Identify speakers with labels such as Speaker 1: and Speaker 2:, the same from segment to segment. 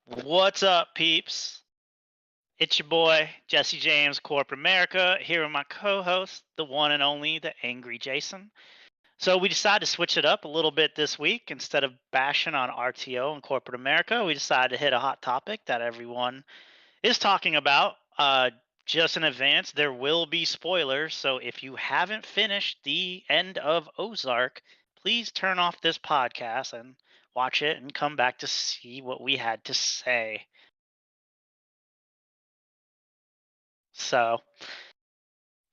Speaker 1: What's up, peeps? It's your boy, Jesse James, Corporate America, here with my co host, the one and only, the Angry Jason. So, we decided to switch it up a little bit this week. Instead of bashing on RTO and Corporate America, we decided to hit a hot topic that everyone is talking about. Just in advance, there will be spoilers. So, if you haven't finished the end of Ozark, please turn off this podcast and watch it and come back to see what we had to say. So,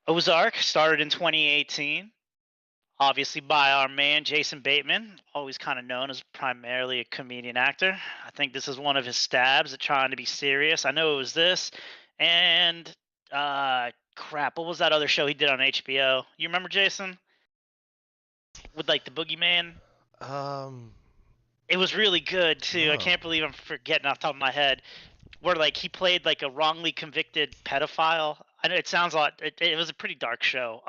Speaker 1: Ozark started in 2018, obviously by our man Jason Bateman, always kind of known as primarily a comedian actor. I think this is one of his stabs at trying to be serious. I know it was this, and crap, what was that other show he did on HBO? You remember, Jason, with like the Boogeyman?
Speaker 2: Um,
Speaker 1: It was really good too. I
Speaker 2: no.
Speaker 1: can't believe I'm forgetting off the top of my head. Where like he played like a wrongly convicted pedophile. I know it sounds like it was a pretty dark show.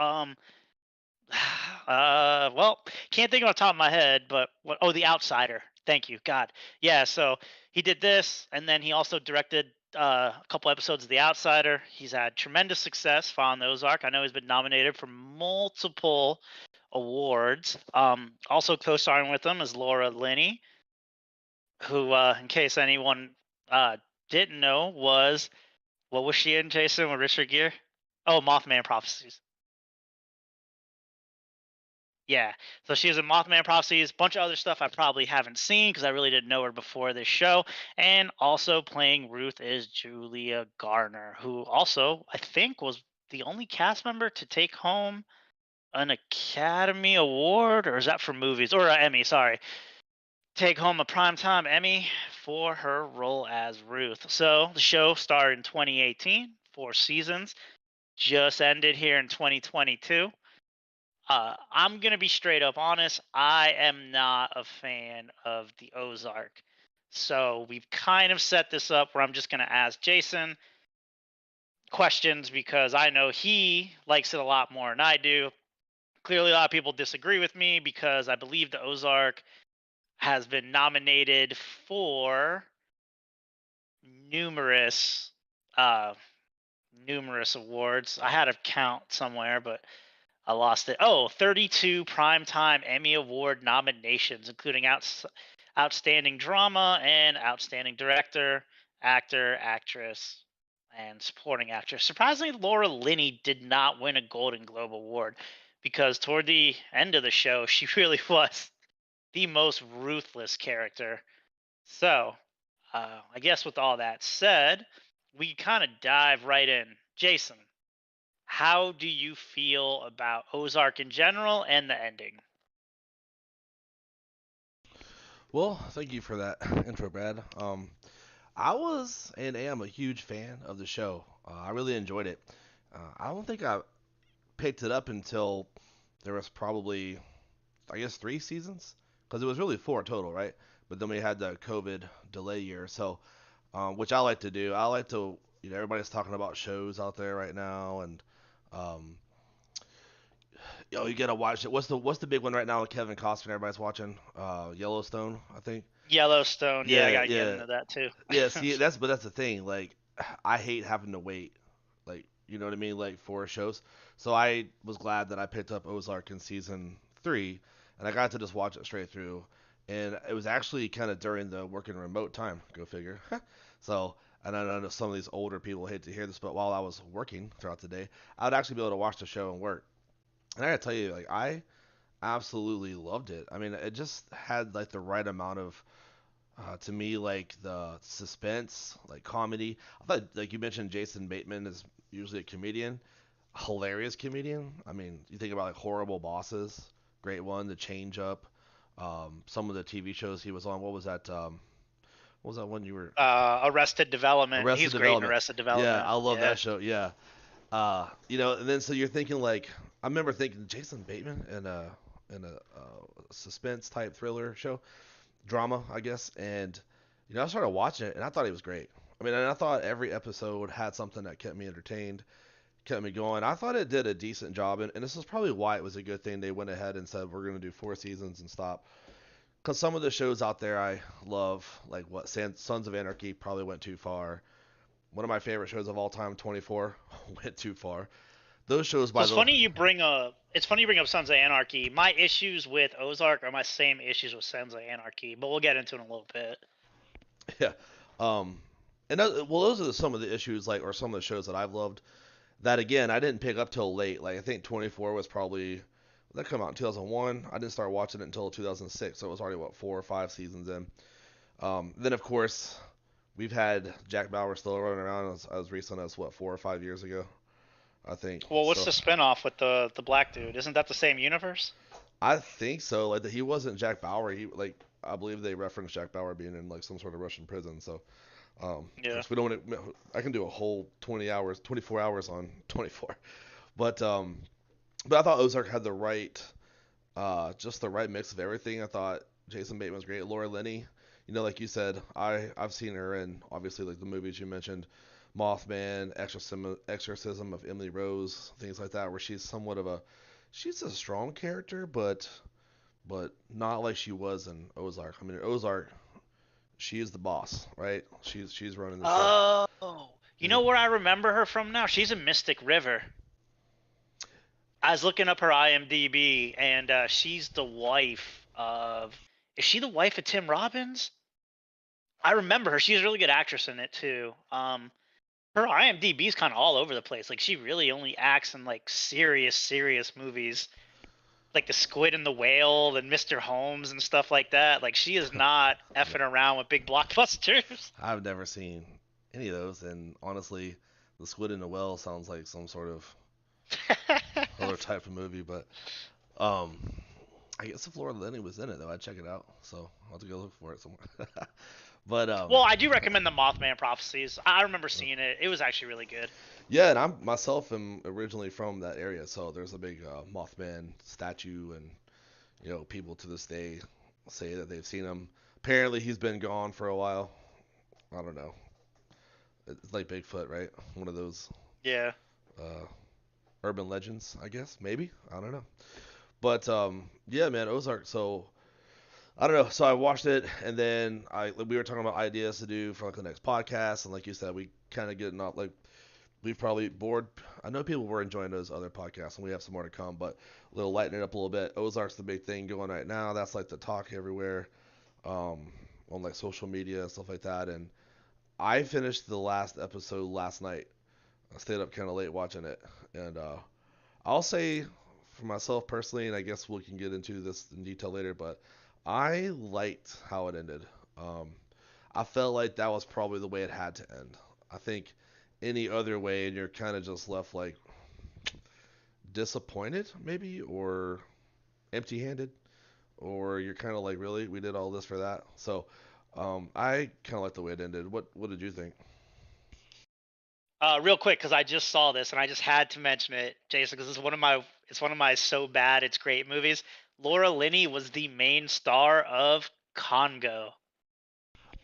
Speaker 1: Well, can't think off the top of my head, but what? Oh, The Outsider. Thank you, God. Yeah, so he did this, and then he also directed a couple episodes of The Outsider. He's had tremendous success following the Ozark. I know he's been nominated for multiple awards. Also co-starring with him is Laura Linney, who, in case anyone uh, didn't know, was what was she in, Jason, with Richard Gere? Oh, Mothman Prophecies. Yeah. So she was in Mothman Prophecies, bunch of other stuff I probably haven't seen because I really didn't know her before this show. And also playing Ruth is Julia Garner, who also I think was the only cast member to take home an Academy Award, or is that for movies or an Emmy? Sorry, take home a primetime Emmy for her role as Ruth. So the show started in 2018, 4 seasons, just ended here in 2022. I'm gonna be straight up honest. I am not a fan of the Ozark. So we've kind of set this up where I'm just gonna ask Jason questions because I know he likes it a lot more than I do. Clearly, a lot of people disagree with me because I believe the Ozark has been nominated for numerous uh numerous awards. I had a count somewhere, but I lost it. Oh, 32 Primetime Emmy Award nominations, including Outstanding Drama and Outstanding Director, Actor, Actress, and Supporting Actress. Surprisingly, Laura Linney did not win a Golden Globe Award because toward the end of the show, she really was the most ruthless character. So, I guess with all that said, we kind of dive right in. Jason, how do you feel about Ozark in general and the ending?
Speaker 2: Well, thank you for that intro, Brad. I was and am a huge fan of the show. I really enjoyed it. I don't think I picked it up until there was probably, I guess, 3 seasons, because it was really four total, right? But then we had the COVID delay year, so which I like to do. I like to, everybody's talking about shows out there right now, and um, you gotta watch it. What's the big one right now with Kevin Costner? Everybody's watching Yellowstone, I think.
Speaker 1: Yellowstone, yeah, I
Speaker 2: Yeah,
Speaker 1: gotta get
Speaker 2: yeah,
Speaker 1: into that too.
Speaker 2: yeah. See, that's the thing. Like, I hate having to wait. Like, you know what I mean? Like for shows. So I was glad that I picked up Ozark in season 3, and I got to just watch it straight through. And it was actually kind of during the working remote time. Go figure. So, and I know some of these older people hate to hear this, but while I was working throughout the day, I would actually be able to watch the show and work. And I gotta tell you, like, I absolutely loved it. I mean, it just had like the right amount of to me, like the suspense, like comedy. I thought, like you mentioned, Jason Bateman is usually a comedian, hilarious comedian. I mean, you think about like Horrible Bosses, great one. The Change Up, some of the TV shows he was on. What was that one you were?
Speaker 1: Arrested Development.
Speaker 2: Arrested
Speaker 1: He's great in
Speaker 2: Development.
Speaker 1: Arrested
Speaker 2: Yeah,
Speaker 1: Development.
Speaker 2: I love
Speaker 1: Yeah.
Speaker 2: that show. Yeah, and then so you're thinking like, I remember thinking Jason Bateman in a suspense type thriller show, drama, I guess. And I started watching it, and I thought he was great. I mean, and I thought every episode had something that kept me entertained, kept me going. I thought it did a decent job, and this is probably why it was a good thing they went ahead and said we're going to do 4 seasons and stop. Because some of the shows out there I love, like what Sons of Anarchy, probably went too far. One of my favorite shows of all time, 24, went too far. Those shows
Speaker 1: So
Speaker 2: by the
Speaker 1: it's funny you bring up Sons of Anarchy. My issues with Ozark are my same issues with Sons of Anarchy, but we'll get into it in a little bit.
Speaker 2: yeah, um, and well, those are some of the issues, like, or some of the shows that I've loved. That again, I didn't pick up till late. Like I think 24 was probably that come out in 2001. I didn't start watching it until 2006, so it was already what 4 or 5 seasons in. Then of course we've had Jack Bauer still running around as recent as what 4 or 5 years ago, I think.
Speaker 1: Well, what's
Speaker 2: So
Speaker 1: the spinoff with the black dude? Isn't that the same universe?
Speaker 2: I think so. Like that he wasn't Jack Bauer. He like I believe they referenced Jack Bauer being in like some sort of Russian prison. So of
Speaker 1: Yeah.
Speaker 2: course we don't want to. I can do a whole 20 hours, 24 hours on 24. But but I thought Ozark had the right just the right mix of everything. I thought Jason Bateman was great. Laura Linney, like you said, I've seen her in obviously like the movies you mentioned, Mothman, Exorcism of Emily Rose, things like that, where she's a strong character, but not like she was in Ozark. I mean, in Ozark, she is the boss, right? She's running the show.
Speaker 1: Oh, you
Speaker 2: Yeah.
Speaker 1: know where I remember her from now? She's in Mystic River. I was looking up her IMDb, and she's the wife of. Is she the wife of Tim Robbins? I remember her. She's a really good actress in it too. Her IMDb is kind of all over the place. Like she really only acts in like serious movies, like The Squid and the Whale and Mr. Holmes and stuff like that. Like she is not effing around with big blockbusters.
Speaker 2: I've never seen any of those, and honestly, the Squid in the Well sounds like some sort of other type of movie, but um, I guess if Laura Linney was in it though, I'd check it out. So I'll have to go look for it somewhere. But
Speaker 1: Well, I do recommend the Mothman Prophecies. I remember seeing it. It was actually really good.
Speaker 2: yeah, and I'm myself am originally from that area, so there's a big Mothman statue, and people to this day say that they've seen him. Apparently, he's been gone for a while. I don't know. It's like Bigfoot, right? One of those
Speaker 1: Yeah.
Speaker 2: uh, urban legends, I guess. Maybe I don't know. But yeah, man, Ozark. So I don't know. So I watched it, and then we were talking about ideas to do for like the next podcast, and like you said, we kind of get not like we've probably bored. I know people were enjoying those other podcasts, and we have some more to come, but a little lighten it up a little bit. Ozark's the big thing going right now. That's like the talk everywhere, on like social media and stuff like that. And I finished the last episode last night. I stayed up kind of late watching it, and I'll say for myself personally, and I guess we can get into this in detail later, but I liked how it ended. Um, I felt like that was probably the way it had to end. I think any other way, and you're kind of just left like disappointed, maybe, or empty-handed, or you're kind of like, really, we did all this for that. So I kind of like the way it ended. What did you think?
Speaker 1: Real quick, because I just saw this and I just had to mention it, Jason, because it's one of my so bad it's great movies. Laura Linney was the main star of Congo.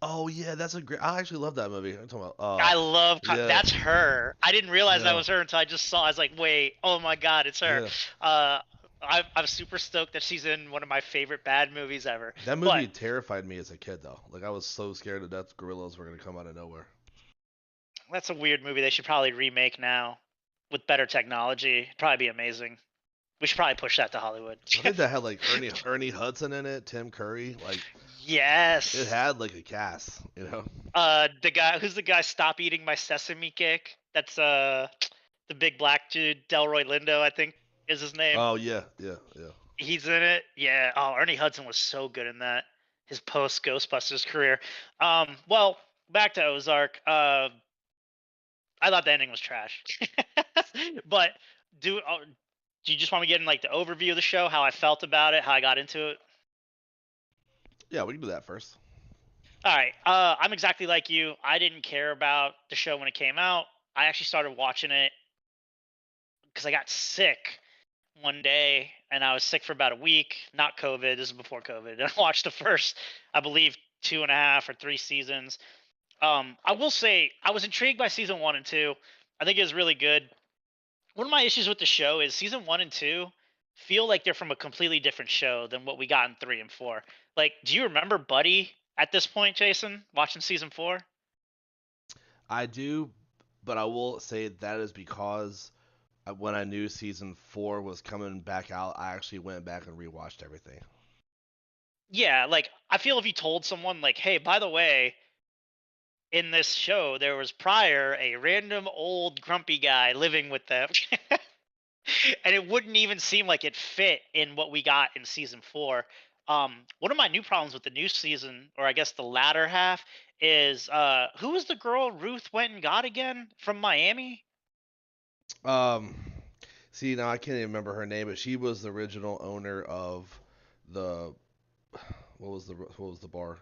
Speaker 2: Oh yeah, that's a great. I actually love that movie. I'm talking about.
Speaker 1: I love
Speaker 2: Yeah,
Speaker 1: that's her. I didn't realize that
Speaker 2: yeah,
Speaker 1: was her until I just saw. I was like, wait, oh my god, it's her.
Speaker 2: yeah.
Speaker 1: Uh, I'm super stoked that she's in one of my favorite bad movies ever.
Speaker 2: That
Speaker 1: But
Speaker 2: movie terrified me as a kid, though. Like I was so scared to death gorillas were gonna come out of nowhere.
Speaker 1: that's a weird movie. They should probably remake now with better technology. It'd probably be amazing. We should probably push that to Hollywood.
Speaker 2: I think that had like Ernie Hudson in it, Tim Curry. Like it
Speaker 1: Yes.
Speaker 2: had like a cast.
Speaker 1: The guy stop eating my sesame cake. That's the big black dude, Delroy Lindo, I think is his name.
Speaker 2: Oh yeah, yeah, yeah.
Speaker 1: He's in it. Yeah. Oh, Ernie Hudson was so good in that. His post Ghostbusters career. Well, back to Ozark. I thought the ending was trash. But do you just want me to get in like the overview of the show, how I felt about it, how I got into it?
Speaker 2: Yeah, we can do that first.
Speaker 1: All right. I'm exactly like you. I didn't care about the show when it came out. I actually started watching it because I got sick one day, and I was sick for about a week. Not COVID. This is before COVID. And I watched the first, I believe, 2.5 or 3 seasons. I will say I was intrigued by season 1 and 2. I think it was really good. One of my issues with the show is season 1 and 2. feel like they're from a completely different show than what we got in 3 and 4. Like, do you remember Buddy at this point, Jason, watching season 4?
Speaker 2: I do, but I will say that is because when I knew season 4 was coming back out, I actually went back and rewatched everything.
Speaker 1: Yeah, like I feel if you told someone like, "Hey, by the way, in this show there was prior a random old grumpy guy living with them." And it wouldn't even seem like it fit in what we got in season 4. One of my new problems with the new season, or I guess the latter half, is who was the girl Ruth went and got again from Miami?
Speaker 2: Um, See, now I can't even remember her name, but she was the original owner of the what was the bar?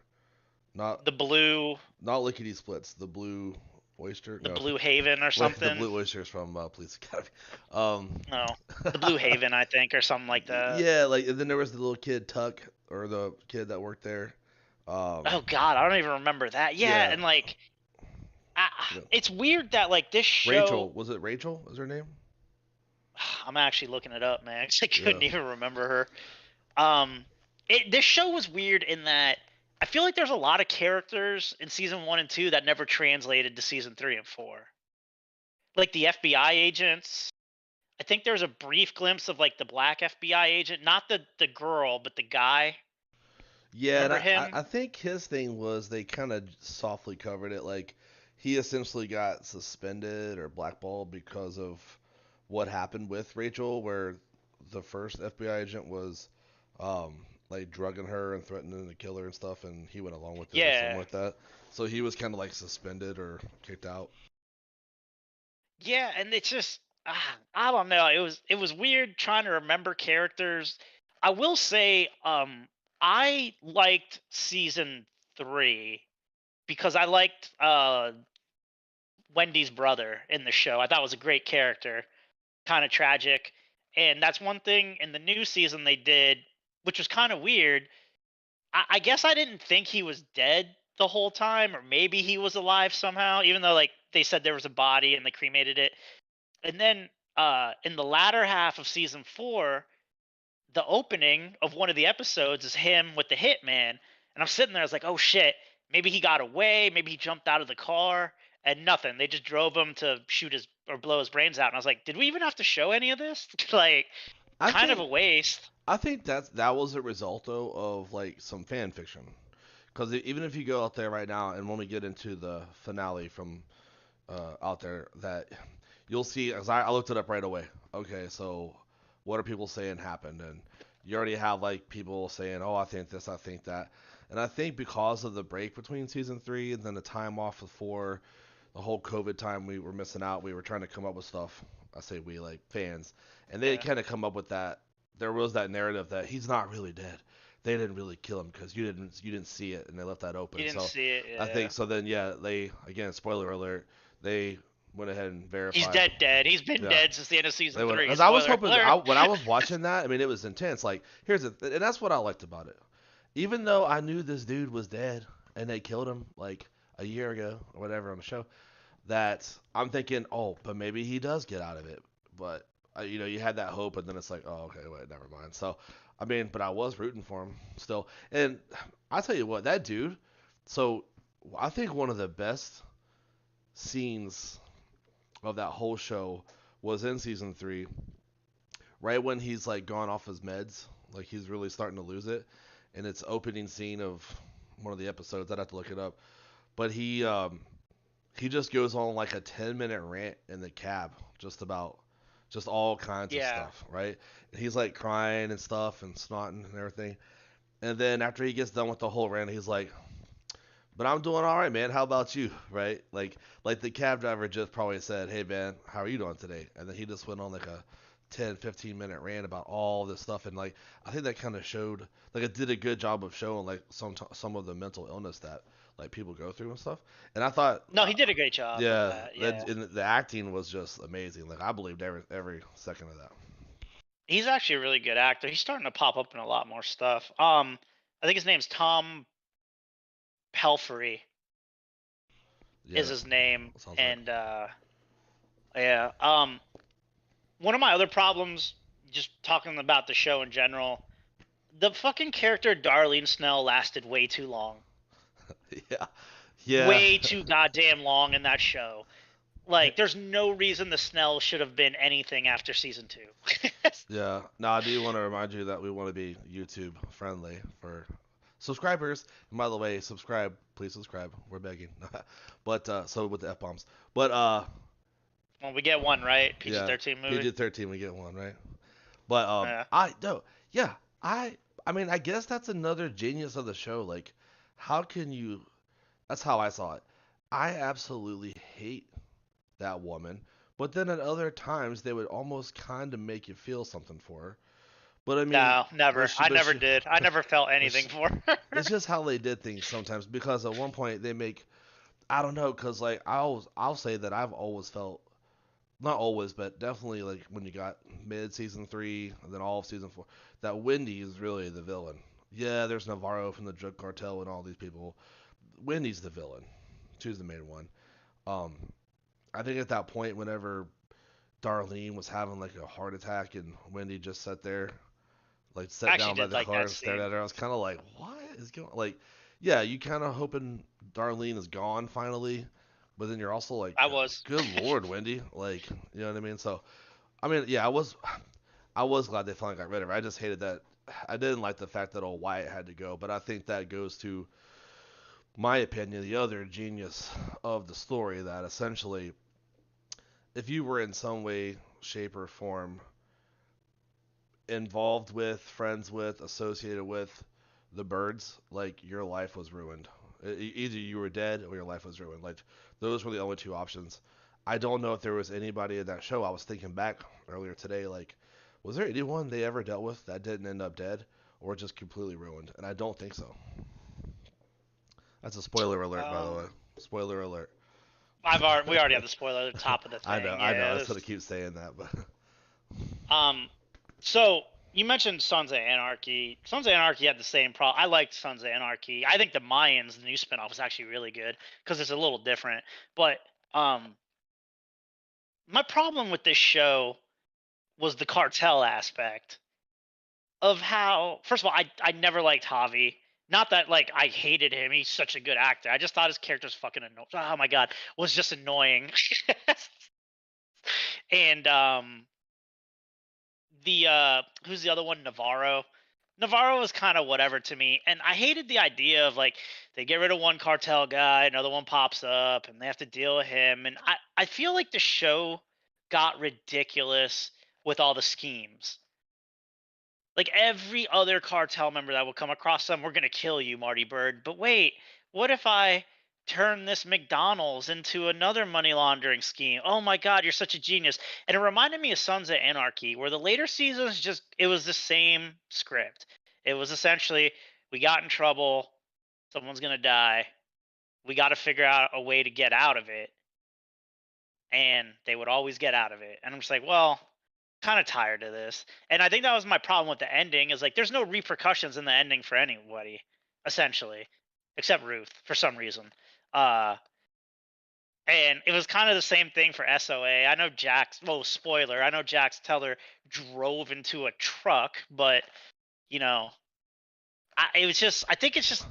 Speaker 2: Not
Speaker 1: The blue
Speaker 2: not Lickety Splits, the Blue Oyster.
Speaker 1: the
Speaker 2: No,
Speaker 1: Blue Haven or
Speaker 2: wait, the
Speaker 1: something.
Speaker 2: Blue Oysters from Police Academy. Um,
Speaker 1: No. The Blue Haven, I think, or something like that.
Speaker 2: yeah, like and then there was the little kid Tuck, or the kid that worked there.
Speaker 1: Oh
Speaker 2: Um,
Speaker 1: god, I don't even remember that. Yeah,
Speaker 2: yeah,
Speaker 1: and like
Speaker 2: yeah.
Speaker 1: it's weird that like this
Speaker 2: Rachel,
Speaker 1: show.
Speaker 2: was it Rachel? Is her name?
Speaker 1: I'm actually looking it up, man, 'cause I
Speaker 2: Yeah.
Speaker 1: couldn't even remember her. This show was weird in that I feel like there's a lot of characters in season 1 and 2 that never translated to season 3 and 4. Like the FBI agents. I think there's a brief glimpse of like the black FBI agent, not the girl, but the guy.
Speaker 2: Yeah, and
Speaker 1: Remember
Speaker 2: I
Speaker 1: him?
Speaker 2: think his thing was they kind of softly covered it. Like he essentially got suspended or blackballed because of what happened with Rachel, where the first FBI agent was like drugging her and threatening to kill her and stuff, and he went along with it or something
Speaker 1: Yeah.
Speaker 2: like that. So he was kind of like suspended or kicked out.
Speaker 1: Yeah, and it's just I don't know. It was weird trying to remember characters. I will say I liked season 3 because I liked Wendy's brother in the show. I thought was a great character, kind of tragic. And that's one thing in the new season they did, which was kind of weird. I guess I didn't think he was dead the whole time, or maybe he was alive somehow, even though like they said there was a body and they cremated it. And then in the latter half of season 4, the opening of one of the episodes is him with the hitman, and I'm sitting there. I was like, "Oh shit! Maybe he got away. Maybe he jumped out of the car." And nothing. They just drove him to shoot his or blow his brains out. And I was like, "Did we even have to show any of this?" Like,
Speaker 2: I
Speaker 1: kind of
Speaker 2: think
Speaker 1: a waste.
Speaker 2: I think that was a result though of like some fan fiction. Because even if you go out there right now, and when we get into the finale from out there, that you'll see, as I looked it up right away. Okay, so what are people saying happened? And you already have like people saying, oh, I think this, I think that. And I think because of the break between season 3 and then the time off before the whole COVID time we were missing out, we were trying to come up with stuff. I say we, like fans, and they
Speaker 1: Yeah,
Speaker 2: kind of come up with that. There was that narrative that he's not really dead. They didn't really kill him because you didn't see it, and they left that
Speaker 1: you
Speaker 2: open.
Speaker 1: didn't
Speaker 2: So
Speaker 1: see it.
Speaker 2: I
Speaker 1: Yeah,
Speaker 2: think so. Then yeah, they again, spoiler alert, they went ahead and
Speaker 1: he's
Speaker 2: verified.
Speaker 1: dead. Dead. He's been
Speaker 2: Yeah,
Speaker 1: dead since the end of
Speaker 2: they
Speaker 1: season
Speaker 2: went
Speaker 1: three.
Speaker 2: because I was
Speaker 1: Spoiler
Speaker 2: hoping
Speaker 1: alert.
Speaker 2: when I was watching that. I mean, it was intense. Like here's the and that's what I liked about it. Even though I knew this dude was dead and they killed him like a year ago or whatever on the show, that I'm thinking, oh, but maybe he does get out of it. But you had that hope, and then it's like, oh, okay, wait, never mind. So, I mean, but I was rooting for him still, and I tell you what, that dude. So, I think one of the best scenes of that whole show was in season 3, right when he's like gone off his meds, like he's really starting to lose it, and it's opening scene of one of the episodes. I'd have to look it up, but he just goes on like a 10-minute rant in the cab just about just all kinds of
Speaker 1: Yeah,
Speaker 2: stuff, right? And he's like crying and stuff and snotting and everything. And then after he gets done with the whole rant, he's like, "But I'm doing all right, man. How about you?" Right? Like the cab driver just probably said, "Hey, man, how are you doing today?" And then he just went on like a 10, 15-minute rant about all this stuff, and like I think that kind of showed, like it did a good job of showing like some of the mental illness that like people go through and stuff. And I thought,
Speaker 1: no, he did a great job with
Speaker 2: yeah,
Speaker 1: that.
Speaker 2: that
Speaker 1: Yeah,
Speaker 2: and the acting was just amazing. Like I believed every second of that.
Speaker 1: he's actually a really good actor. He's starting to pop up in a lot more stuff. I think his name's Tom Pelphrey
Speaker 2: Yeah,
Speaker 1: is his name,
Speaker 2: sounds right.
Speaker 1: and yeah. One of my other problems just talking about the show in general, the fucking character Darlene Snell lasted way too long.
Speaker 2: Yeah, yeah,
Speaker 1: Way too goddamn long in that show. Like, there's no reason the Snell should have been anything after season 2.
Speaker 2: yeah. Now I do want to remind you that we want to be YouTube friendly for subscribers. And by the way, subscribe, please subscribe. We're begging. But so with the f bombs. But
Speaker 1: Well, we get one, right?
Speaker 2: yeah,
Speaker 1: PG-13 movie.
Speaker 2: PG-13 we get one right. But
Speaker 1: Yeah.
Speaker 2: I no, yeah, I mean I guess that's another genius of the show. Like, how can you? That's how I saw it. I absolutely hate that woman, but then at other times they would almost kind of make you feel something for her. But I mean,
Speaker 1: No, never. I
Speaker 2: but
Speaker 1: never
Speaker 2: she,
Speaker 1: did. I never felt
Speaker 2: but
Speaker 1: anything
Speaker 2: she,
Speaker 1: for her.
Speaker 2: it's just how they did things sometimes. Because at one point they make, I don't know, cause like I'll say that I've always felt, not always, but definitely like when you got mid season 3 and then all of season 4, that Wendy is really the villain. Yeah, there's Navarro from the drug cartel and all these people. Wendy's the villain. She's the main one. Um, I think at that point, whenever Darlene was having like a heart attack and Wendy just sat there, like
Speaker 1: I
Speaker 2: sat
Speaker 1: actually
Speaker 2: down by
Speaker 1: did
Speaker 2: the
Speaker 1: like
Speaker 2: car
Speaker 1: that
Speaker 2: and stared
Speaker 1: scene.
Speaker 2: at her, I was kind of like, what is going? Like, yeah, you kind of hoping Darlene is gone finally, but then you're also like,
Speaker 1: I was.
Speaker 2: good lord, Wendy, like, you know what I mean? So, I mean, yeah, I was glad they finally got rid of her. I just hated that. I didn't like the fact that old Wyatt had to go, but I think that goes to my opinion, the other genius of the story that essentially, if you were in some way, shape, or form involved with, friends with, associated with the birds, like your life was ruined. Either you were dead or your life was ruined. Like those were the only two options. I don't know if there was anybody in that show. I was thinking back earlier today, like, was there anyone they ever dealt with that didn't end up dead or just completely ruined? And I don't think so. That's a spoiler alert, by the way.
Speaker 1: Um,
Speaker 2: Spoiler alert.
Speaker 1: we already have the spoiler at the top of the
Speaker 2: I know,
Speaker 1: thing.
Speaker 2: I know.
Speaker 1: Yeah.
Speaker 2: I just want to keep saying that, but
Speaker 1: Um. So you mentioned Sons of Anarchy. Sons of Anarchy had the same problem. I liked Sons of Anarchy. I think the Mayans, the new spinoff, was actually really good because it's a little different. But um, my problem with this show was the cartel aspect of how. First of all, I never liked Javi. Not that like I hated him. He's such a good actor. I just thought his character was fucking annoying. Oh my god, was just annoying. And the who's the other one? Navarro. Navarro was kind of whatever to me, and I hated the idea of like they get rid of one cartel guy, another one pops up, and they have to deal with him. And I feel like the show got ridiculous with all the schemes. Like every other cartel member that will come across them, we're gonna kill you, Marty Bird. But wait, what if I turn this McDonald's into another money laundering scheme? Oh my god, you're such a genius. And it reminded me of Sons of Anarchy, where the later seasons just it was the same script. It was essentially we got in trouble, someone's gonna die, we gotta figure out a way to get out of it. And they would always get out of it. And I'm just like, well, kind of tired of this. And I think that was my problem with the ending is like there's no repercussions in the ending for anybody, essentially, except Ruth for some reason. Uh and it was kind of the same thing for SOA. I know Jax, well, spoiler, I know Jax Teller drove into a truck, but you know, it was just I think it's just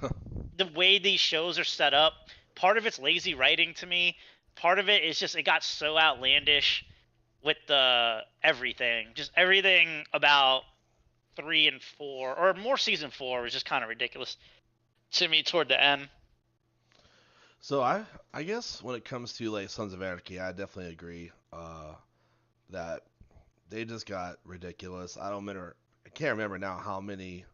Speaker 1: the way these shows are set up. Part of it's lazy writing to me. Part of it is just it got so outlandish with the everything. Just everything about 3 and 4, or more season 4, was just kind of ridiculous to me toward the end.
Speaker 2: so I guess when it comes to like Sons of Anarchy, I definitely agree that they just got ridiculous. I can't remember now how many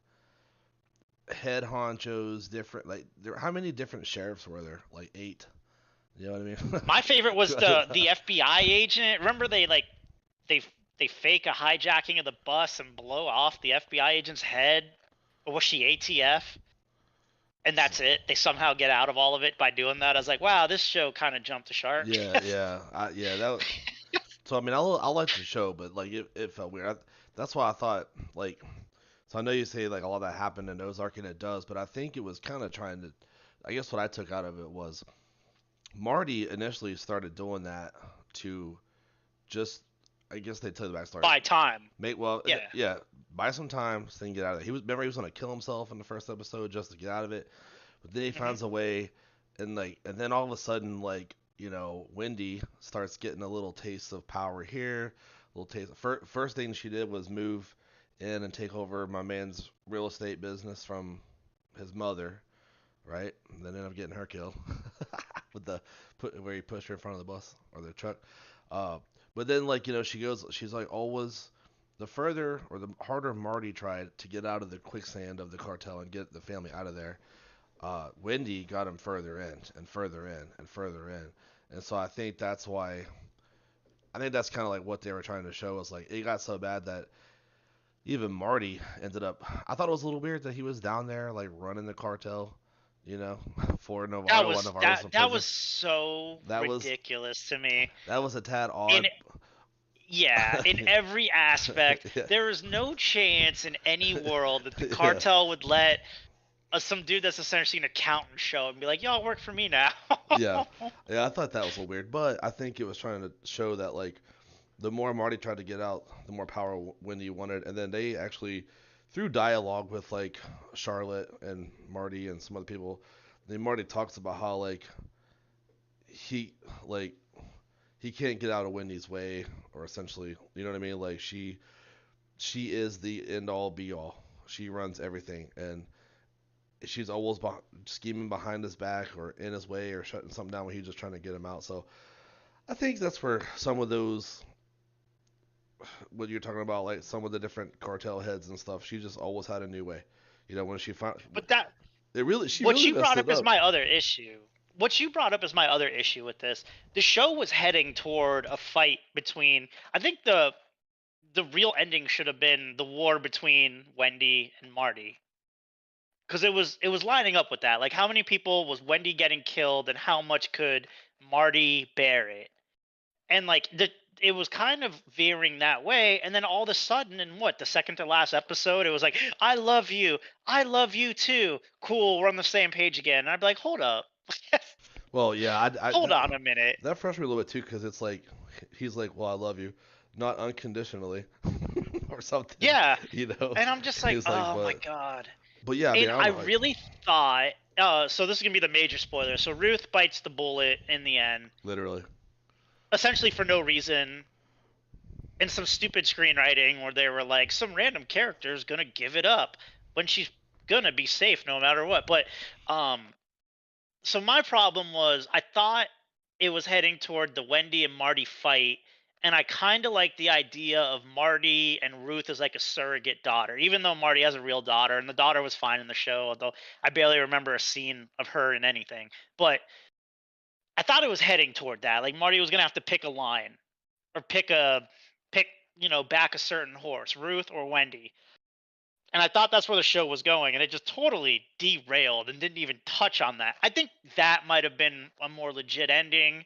Speaker 2: head honchos, different like how many different sheriffs were there? Like 8. You know what I mean?
Speaker 1: My favorite was the FBI agent. Remember they they fake a hijacking of the bus and blow off the FBI agent's head, or was she ATF? And that's it. They somehow get out of all of it by doing that. I was like, wow, this show kind of jumped the shark.
Speaker 2: yeah. So I mean, I like the show, but like it felt weird. That's why I thought like. So I know you say like all that happened in Ozark, and it does, but I think it was kind of trying to. I guess what I took out of it was Marty initially started doing that to just I guess they tell you the backstory.
Speaker 1: By time.
Speaker 2: Make well,
Speaker 1: Yeah.
Speaker 2: yeah. Buy some time so he can get out of it. Remember he was gonna kill himself in the first episode just to get out of it, but then he
Speaker 1: Hmm.
Speaker 2: finds a way, and then all of a sudden Wendy starts getting a little taste of power here, a little taste. First thing she did was move in and take over my man's real estate business from his mother, right? And then ended up getting her killed with the where he pushed her in front of the bus or the truck. Uh, but then she's like always the further or the harder Marty tried to get out of the quicksand of the cartel and get the family out of there, Wendy got him further in and further in and further in. And so I think that's kind of like what they were trying to show us. Like it got so bad that even Marty ended up. I thought it was a little weird that he was down there like running the cartel, you know, for
Speaker 1: That
Speaker 2: Navarro while
Speaker 1: was
Speaker 2: Navarro's
Speaker 1: that
Speaker 2: in
Speaker 1: that
Speaker 2: prison.
Speaker 1: was so
Speaker 2: That was
Speaker 1: ridiculous to me.
Speaker 2: that was a tad
Speaker 1: In
Speaker 2: odd.
Speaker 1: Yeah, in every aspect,
Speaker 2: Yeah,
Speaker 1: there is no chance in any world that the
Speaker 2: yeah,
Speaker 1: cartel would let some dude that's essentially an accountant show and be like, "Y'all work for me now."
Speaker 2: yeah, yeah. I thought that was a little weird, but I think it was trying to show that like the more Marty tried to get out, the more power Wendy wanted, and then they actually through dialogue with like Charlotte and Marty and some other people, then Marty talks about how he like he can't get out of Wendy's way, or essentially, you know what I mean? Like she is the end all be all. She runs everything, and she's always scheming behind his back or in his way or shutting something down when he's just trying to get him out. So I think that's where some of those what you're talking about, like some of the different cartel heads and stuff. She just always had a new way. You know, when she found
Speaker 1: But that
Speaker 2: she
Speaker 1: what
Speaker 2: really
Speaker 1: you
Speaker 2: messed
Speaker 1: brought
Speaker 2: it
Speaker 1: up is
Speaker 2: up.
Speaker 1: my other issue. What you brought up is my other issue with this. The show was heading toward a fight between. I think the real ending should have been the war between Wendy and Marty, because it was lining up with that. Like, how many people was Wendy getting killed, and how much could Marty bear it? And like it was kind of veering that way, and then all of a sudden, in what, the second to last episode, it was like, I love you too, cool, we're on the same page again. And I'd be like, hold up.
Speaker 2: Well, yeah,
Speaker 1: Hold on a minute.
Speaker 2: that frustrates me a little bit too because it's like he's like, "Well, I love you, not unconditionally," or something,
Speaker 1: Yeah.
Speaker 2: you know.
Speaker 1: And I'm just like,
Speaker 2: He's like,
Speaker 1: oh my god.
Speaker 2: but yeah, I mean,
Speaker 1: And
Speaker 2: I don't
Speaker 1: I
Speaker 2: know, like
Speaker 1: really thought, so this is gonna be the major spoiler. So Ruth bites the bullet in the end,
Speaker 2: literally.
Speaker 1: essentially for no reason, and some stupid screenwriting where they were like, some random character is gonna give it up when she's gonna be safe no matter what. But um, so my problem was, I thought it was heading toward the Wendy and Marty fight, and I kind of like the idea of Marty and Ruth as like a surrogate daughter, even though Marty has a real daughter, and the daughter was fine in the show, although I barely remember a scene of her in anything. But I thought it was heading toward that. Like Marty was gonna have to pick a line or pick, back a certain horse, Ruth or Wendy. And I thought that's where the show was going, and it just totally derailed and didn't even touch on that. I think that might have been a more legit ending,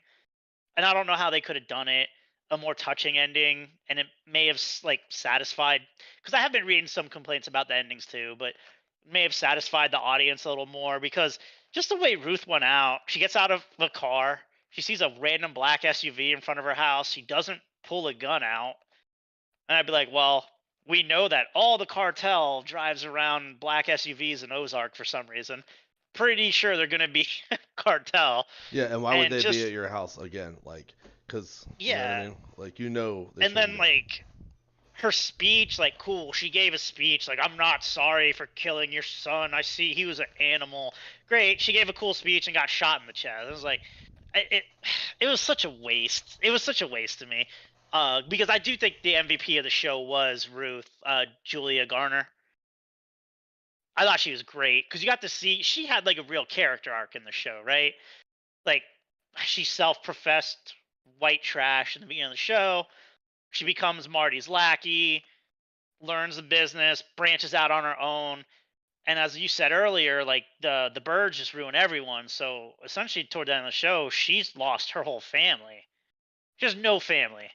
Speaker 1: and I don't know how they could have done it, a more touching ending, and it may have like satisfied, because I have been reading some complaints about the endings too, but it may have satisfied the audience a little more, because just the way Ruth went out, she gets out of the car, she sees a random black SUV in front of her house, she doesn't pull a gun out, and I'd be like, well, we know that all the cartel drives around black SUVs in Ozark for some reason. Pretty sure they're going to be cartel.
Speaker 2: Yeah, and why would
Speaker 1: And
Speaker 2: they be at
Speaker 1: just,
Speaker 2: your house again? Like, cause you know what I
Speaker 1: yeah.
Speaker 2: mean? Like, they
Speaker 1: And
Speaker 2: shouldn't
Speaker 1: then,
Speaker 2: be.
Speaker 1: like, her speech, like, cool. She gave a speech, like, I'm not sorry for killing your son. I see he was an animal. Great. She gave a cool speech and got shot in the chest. It was like, it, it was such a waste. It was such a waste to me. Because I do think the MVP of the show was Ruth, Julia Garner. I thought she was great because you got to see she had like a real character arc in the show, right? Like, she self-professed white trash in the beginning of the show. She becomes Marty's lackey, learns the business, branches out on her own, and as you said earlier, like the birds just ruin everyone. So essentially, toward the end of the show, she's lost her whole family. She has no family.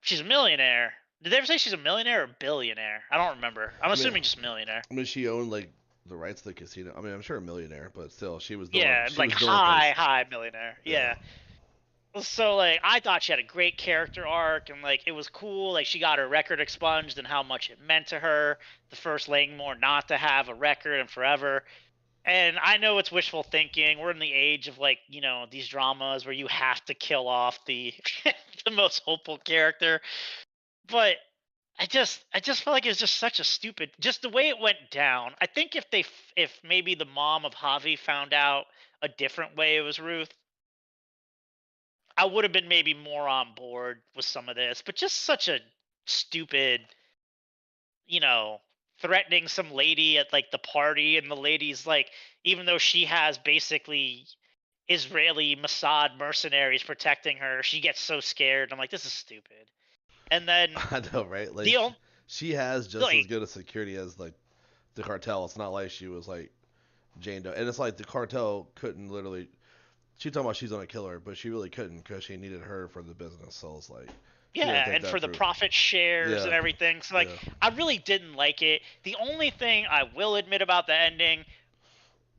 Speaker 1: She's a millionaire. Did they ever say she's a millionaire or billionaire? I don't remember. I'm
Speaker 2: I mean,
Speaker 1: assuming just millionaire.
Speaker 2: she owned like the rights to the casino. I mean, I'm sure a millionaire, but still,
Speaker 1: Yeah,
Speaker 2: she
Speaker 1: like
Speaker 2: was doing things.
Speaker 1: high millionaire.
Speaker 2: Yeah,
Speaker 1: Yeah. So like I thought she had a great character arc and like it was cool. Like she got her record expunged and how much it meant to her. The first Langmore not to have a record and forever. And I know it's wishful thinking. We're in the age of like, these dramas where you have to kill off the the most hopeful character. But I just felt like it was just such a stupid just the way it went down. I think if maybe the mom of Javi found out a different way it was Ruth, I would have been maybe more on board with some of this, but just such a stupid, you know, threatening some lady at like the party, and the lady's like, even though she has basically Israeli Mossad mercenaries protecting her, she gets so scared. I'm like, this is stupid. And then
Speaker 2: I know, right? Like
Speaker 1: the only
Speaker 2: she has just as
Speaker 1: like,
Speaker 2: good a security as like the cartel. It's not like she was like Jane Doe, and it's like the cartel couldn't literally. She talking about she's gonna kill her, but she really couldn't because she needed her for the business. So it's like she didn't
Speaker 1: yeah,
Speaker 2: think
Speaker 1: and
Speaker 2: that
Speaker 1: for the
Speaker 2: through.
Speaker 1: profit shares and
Speaker 2: Yeah,
Speaker 1: everything. So like,
Speaker 2: yeah.
Speaker 1: I really didn't like it. The only thing I will admit about the ending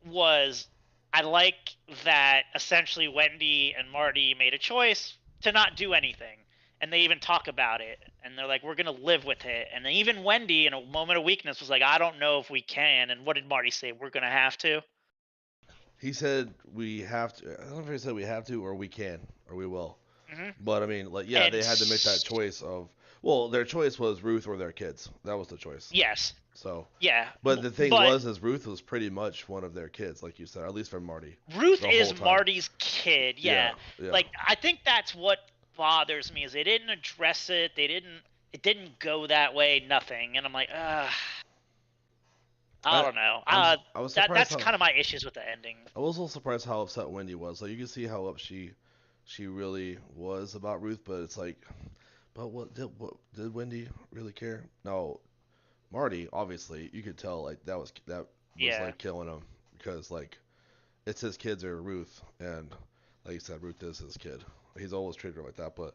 Speaker 1: was I like that essentially Wendy and Marty made a choice to not do anything. And they even talk about it. And they're like, we're going to live with it. And then even Wendy, in a moment of weakness, was like, I don't know if we can. And what did Marty say? We're going to have to.
Speaker 2: He said we have to. I don't know if he said we have to or we can or we will.
Speaker 1: Hmm.
Speaker 2: But I mean, like, yeah,
Speaker 1: And
Speaker 2: they had to make that choice of. Well, their choice was Ruth or their kids. That was the choice.
Speaker 1: yes,
Speaker 2: So,
Speaker 1: yeah.
Speaker 2: but the thing
Speaker 1: But
Speaker 2: was, is Ruth was pretty much one of their kids, like you said, at least for Marty,
Speaker 1: Ruth
Speaker 2: the whole
Speaker 1: is
Speaker 2: time.
Speaker 1: Marty's kid.
Speaker 2: Yeah,
Speaker 1: Yeah.
Speaker 2: yeah.
Speaker 1: Like, I think that's what bothers me is they didn't address it. It didn't go that way. Nothing. And I'm like, I
Speaker 2: I,
Speaker 1: don't know.
Speaker 2: I was
Speaker 1: That
Speaker 2: surprised
Speaker 1: that's
Speaker 2: how
Speaker 1: kind of my issues with the ending.
Speaker 2: I was a little surprised how upset Wendy was. Like you can see how up she really was about Ruth, but it's like, but what did Wendy really care? No, Marty obviously you could tell like that was
Speaker 1: Yeah.
Speaker 2: like killing him because like it's his kids or Ruth, and like you said, Ruth is his kid. He's always treated her like that, but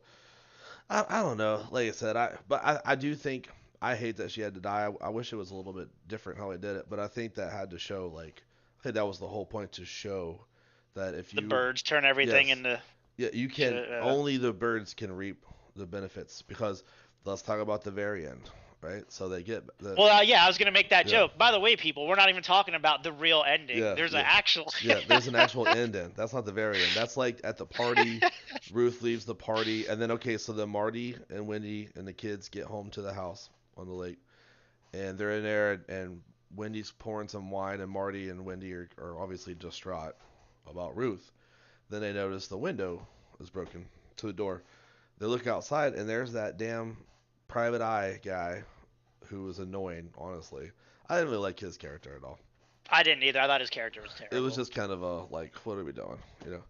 Speaker 2: I don't know. Like I said, I do think I hate that she had to die. I wish it was a little bit different how he did it, but I think that had to show like I think that was the whole point to show that if
Speaker 1: The
Speaker 2: you
Speaker 1: birds turn everything
Speaker 2: yes
Speaker 1: into
Speaker 2: yeah you can
Speaker 1: shit.
Speaker 2: only the birds can reap the benefits because let's talk about the very end, right? So they get the
Speaker 1: Well, yeah, I was gonna make that
Speaker 2: yeah
Speaker 1: joke. By the way, people, we're not even talking about the real ending.
Speaker 2: yeah
Speaker 1: There's an
Speaker 2: yeah
Speaker 1: actual.
Speaker 2: yeah. There's an actual end in. That's not the very end. That's like at the party. Ruth leaves the party, and then okay, so then Marty and Wendy and the kids get home to the house on the lake, and they're in there, and Wendy's pouring some wine, and Marty and Wendy are obviously distraught about Ruth. Then they notice the window is broken to the door. They look outside, and there's that damn private eye guy who was annoying. Honestly, I didn't really like his character at all.
Speaker 1: I didn't either. I thought his character was
Speaker 2: It was
Speaker 1: terrible.
Speaker 2: just kind of a like, what are we doing, you know?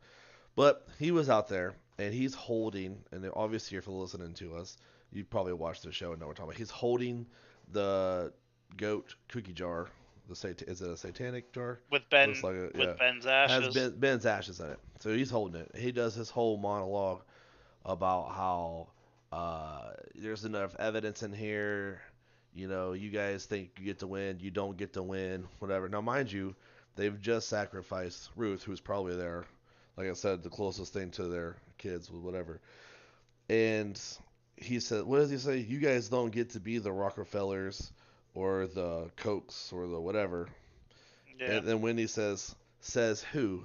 Speaker 2: But he was out there, and he's holding, and obviously if you're listening to us, you probably watched the show and know what we're talking about. He's holding the goat cookie jar. Is it a satanic jar?
Speaker 1: With
Speaker 2: Looks
Speaker 1: Ben
Speaker 2: like it. Yeah,
Speaker 1: with Ben's
Speaker 2: has
Speaker 1: ashes.
Speaker 2: Ben's ashes in it. So he's holding it. He does his whole monologue about how there's enough evidence in here. You know, you guys think you get to win, you don't get to win, whatever. Now, mind you, they've just sacrificed Ruth, who's probably there. Like I said, the closest thing to their kids was whatever. And he said, what does he say? You guys don't get to be the Rockefellers or the Kochs or the whatever.
Speaker 1: Yeah.
Speaker 2: And then Wendy says who?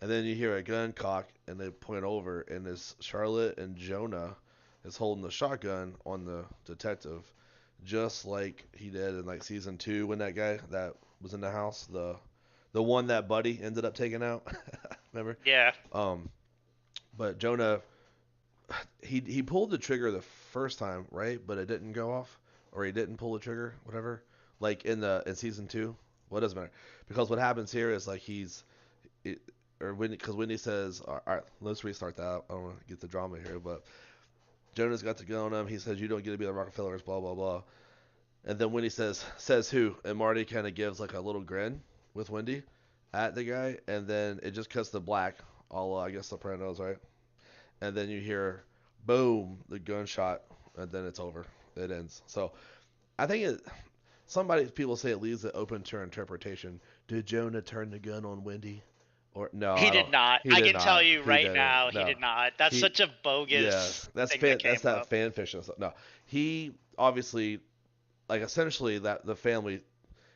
Speaker 2: And then you hear a gun cock, and they point over, and it's Charlotte and Jonah is holding the shotgun on the detective, just like he did in like season 2 when that guy that was in the house, the one that Buddy ended up taking out. Remember?
Speaker 1: Yeah.
Speaker 2: Um, but Jonah, he pulled the trigger the first time, right? But it didn't go off, or he didn't pull the trigger, whatever. Like in season 2, well, it doesn't matter because what happens here is like it, or when because Wendy says, all right, let's restart that. I don't want to get the drama here, but Jonah's got the gun on him. He says, you don't get to be the Rockefellers, blah blah blah. And then Wendy says who? And Marty kind of gives like a little grin with Wendy at the guy, and then it just cuts to black, all I guess Sopranos, right? And then you hear boom, the gunshot, and then it's over. It ends. So I think people say it leaves it open to interpretation. Did Jonah turn the gun on Wendy? Or no,
Speaker 1: He
Speaker 2: I
Speaker 1: did
Speaker 2: don't.
Speaker 1: not.
Speaker 2: He
Speaker 1: I
Speaker 2: did
Speaker 1: can tell
Speaker 2: not.
Speaker 1: you
Speaker 2: He
Speaker 1: right
Speaker 2: didn't.
Speaker 1: now, he
Speaker 2: No.
Speaker 1: did not. That's
Speaker 2: He
Speaker 1: such a
Speaker 2: yeah,
Speaker 1: bogus
Speaker 2: that's
Speaker 1: thing that
Speaker 2: that's
Speaker 1: came
Speaker 2: that
Speaker 1: up.
Speaker 2: fan fiction stuff. No. He obviously like essentially that the family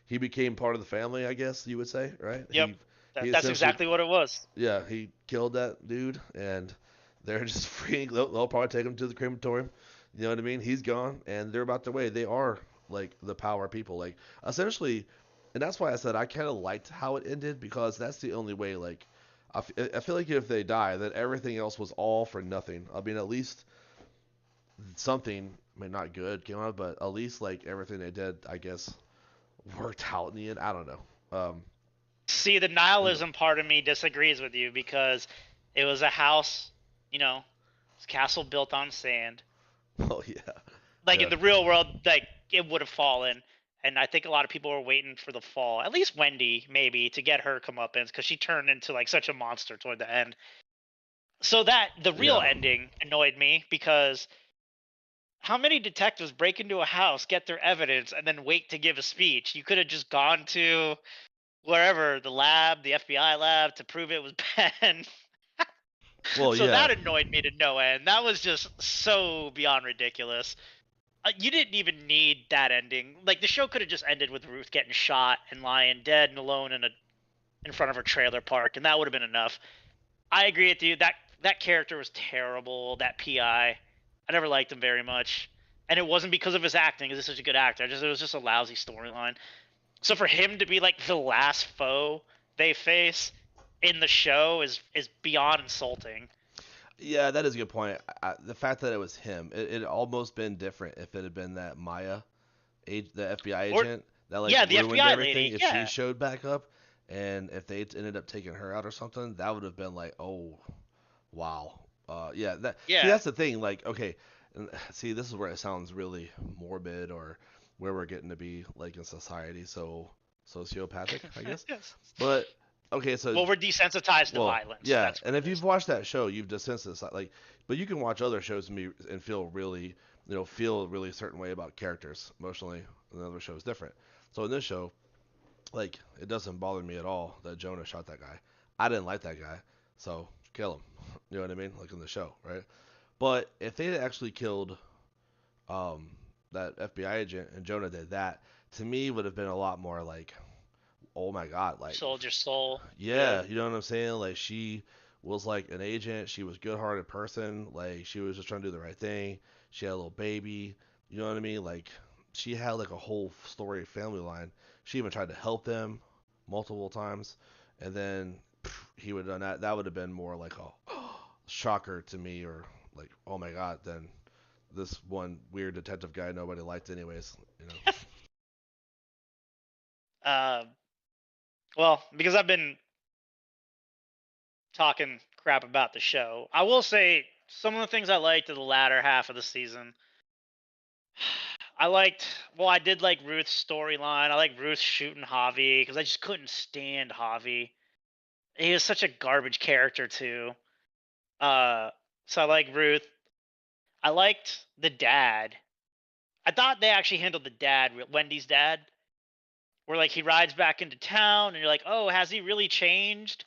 Speaker 2: he became part of the family, I guess you would say, right?
Speaker 1: Yep.
Speaker 2: He
Speaker 1: That's
Speaker 2: essentially
Speaker 1: exactly what it was.
Speaker 2: yeah, he killed that dude and they're just freeing they'll probably take him to the crematorium. You know what I mean? He's gone and they're about their way. They are like the power people like essentially and that's why I said I kind of liked how it ended because that's the only way like I feel like if they die, then everything else was all for nothing. I mean, at least something, I mean, not good came out, but at least like everything they did, I guess, worked out in the end. I don't know.
Speaker 1: See, the
Speaker 2: You know.
Speaker 1: nihilism part of me disagrees with you because it was a house, you know, it's a castle built on sand.
Speaker 2: Oh yeah,
Speaker 1: Like in
Speaker 2: yeah,
Speaker 1: the real world, like it would have fallen. And I think a lot of people were waiting for the fall. At least Wendy, maybe, to get her comeuppance because she turned into like such a monster toward the end. So that the real
Speaker 2: yeah.
Speaker 1: ending annoyed me because how many detectives break into a house, get their evidence, and then wait to give a speech? You could have just gone to wherever the lab, the FBI lab, to prove it was Ben.
Speaker 2: Well,
Speaker 1: So
Speaker 2: yeah,
Speaker 1: that annoyed me to no end. That was just so beyond ridiculous. You didn't even need that ending. Like the show could have just ended with Ruth getting shot and lying dead and alone in front of her trailer park, and that would have been enough. I agree with you. That character was terrible. That PI, I never liked him very much, and it wasn't because of his acting. Because he's such a good actor. It was just a lousy storyline. So for him to be like the last foe they face in the show is beyond insulting.
Speaker 2: yeah. That is a good point. The fact that it was him, it almost been different if it had been that Maya, the FBI
Speaker 1: Or
Speaker 2: agent that like
Speaker 1: yeah, the
Speaker 2: ruined
Speaker 1: FBI
Speaker 2: everything.
Speaker 1: lady.
Speaker 2: If she
Speaker 1: Yeah,
Speaker 2: showed back up, and if they ended up taking her out or something, that would have been like, oh, wow. Yeah, that see
Speaker 1: yeah.
Speaker 2: that's the thing. Like, okay, and see this is where it sounds really morbid or where we're getting to be like in society, so sociopathic, I guess.
Speaker 1: Yes.
Speaker 2: But okay, so
Speaker 1: Well, we're desensitized to
Speaker 2: well,
Speaker 1: violence.
Speaker 2: yeah,
Speaker 1: That's what
Speaker 2: and if
Speaker 1: it
Speaker 2: you've
Speaker 1: is.
Speaker 2: watched that show, you've desensitized like, but you can watch other shows and feel really, feel really a certain way about characters emotionally, and the other show is different. So in this show, like, it doesn't bother me at all that Jonah shot that guy. I didn't like that guy, so kill him. You know what I mean? Like in the show, right? But if they had actually killed um, that FBI agent and Jonah did that, to me would have been a lot more like, oh my god, like,
Speaker 1: Soldier Soul. Yeah.
Speaker 2: yeah, you know what I'm saying? Like she was like an agent, she was a good-hearted person, like she was just trying to do the right thing. She had a little baby, you know what I mean? Like she had like a whole story family line. She even tried to help them multiple times, and then he would have done that. That would have been more like a shocker to me, or like, oh my god, then this one weird detective guy nobody liked anyways, you know.
Speaker 1: Uh, well, because I've been talking crap about the show, I will say some of the things I liked in the latter half of the season. I liked, well, I did like Ruth's storyline. I like Ruth shooting Javi because I just couldn't stand Javi. He was such a garbage character too. Uh, so I like Ruth. I liked the dad. I thought they actually handled the dad, Wendy's dad, where like he rides back into town and you're like, oh, has he really changed?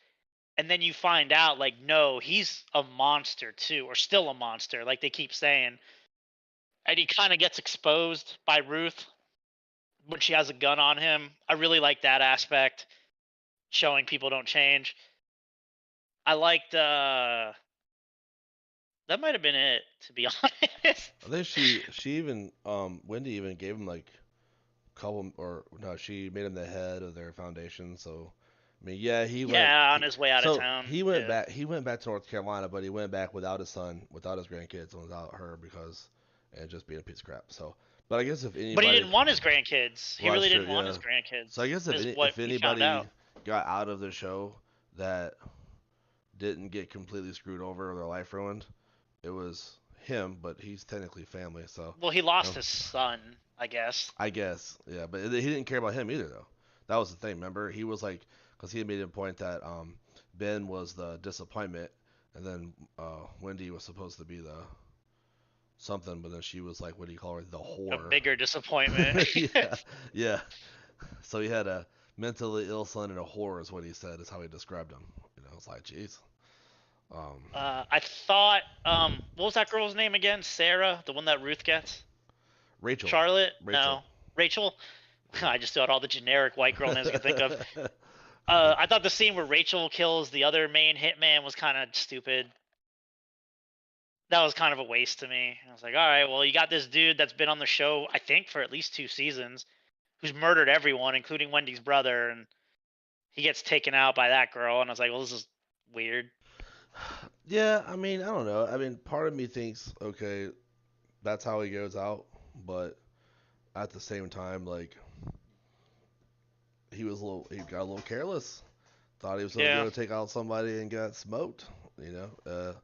Speaker 1: And then you find out like, no, he's a monster too, or still a monster, like they keep saying. And he kind of gets exposed by Ruth when she has a gun on him. I really like that aspect, showing people don't change. I liked that might have been it, to be honest.
Speaker 2: I think she even Wendy even gave him like couple or no, she made him the head of their foundation. So I mean, yeah,
Speaker 1: Yeah, on his way out of
Speaker 2: so
Speaker 1: town.
Speaker 2: he went
Speaker 1: Yeah.
Speaker 2: back. He went back to North Carolina, but he went back without his son, without his grandkids, and without her because and just being a piece of crap. So, but I guess if
Speaker 1: But he
Speaker 2: anybody,
Speaker 1: didn't want his grandkids. He
Speaker 2: well, that's
Speaker 1: really
Speaker 2: true,
Speaker 1: didn't want
Speaker 2: yeah.
Speaker 1: his
Speaker 2: So I
Speaker 1: grandkids,
Speaker 2: guess
Speaker 1: is what
Speaker 2: if
Speaker 1: we found out.
Speaker 2: anybody got out of the show that didn't get completely screwed over or their life ruined, it was him. But he's technically family, so
Speaker 1: Well, he
Speaker 2: you
Speaker 1: lost
Speaker 2: know,
Speaker 1: his son, I guess.
Speaker 2: I guess, yeah, but he didn't care about him either, though. That was the thing. Remember, he was like, because he had made a point that Ben was the disappointment, and then Wendy was supposed to be the something, but then she was like, what do you call her, the
Speaker 1: A
Speaker 2: whore?
Speaker 1: bigger disappointment.
Speaker 2: Yeah, yeah. So he had a mentally ill son and a whore, is what he said, is how he described him. You know. was like, jeez. Um,
Speaker 1: I thought, what was that girl's name again? Sarah, the one that Ruth gets.
Speaker 2: Rachel.
Speaker 1: Charlotte?
Speaker 2: Rachel.
Speaker 1: No, Rachel. I just thought all the generic white girl names I could think of.
Speaker 2: Yeah.
Speaker 1: I thought the scene where Rachel kills the other main hitman was kind of stupid. That was kind of a waste to me. I was like, all right, well, you got this dude that's been on the show, I think, for at least 2 seasons, who's murdered everyone, including Wendy's brother, and he gets taken out by that girl. And I was like, well, this is weird.
Speaker 2: Yeah, I mean, I don't know. I mean, part of me thinks, okay, that's how he goes out, but at the same time, like he got a little careless. Thought he was gonna
Speaker 1: Yeah,
Speaker 2: go take out somebody and got smoked. You know,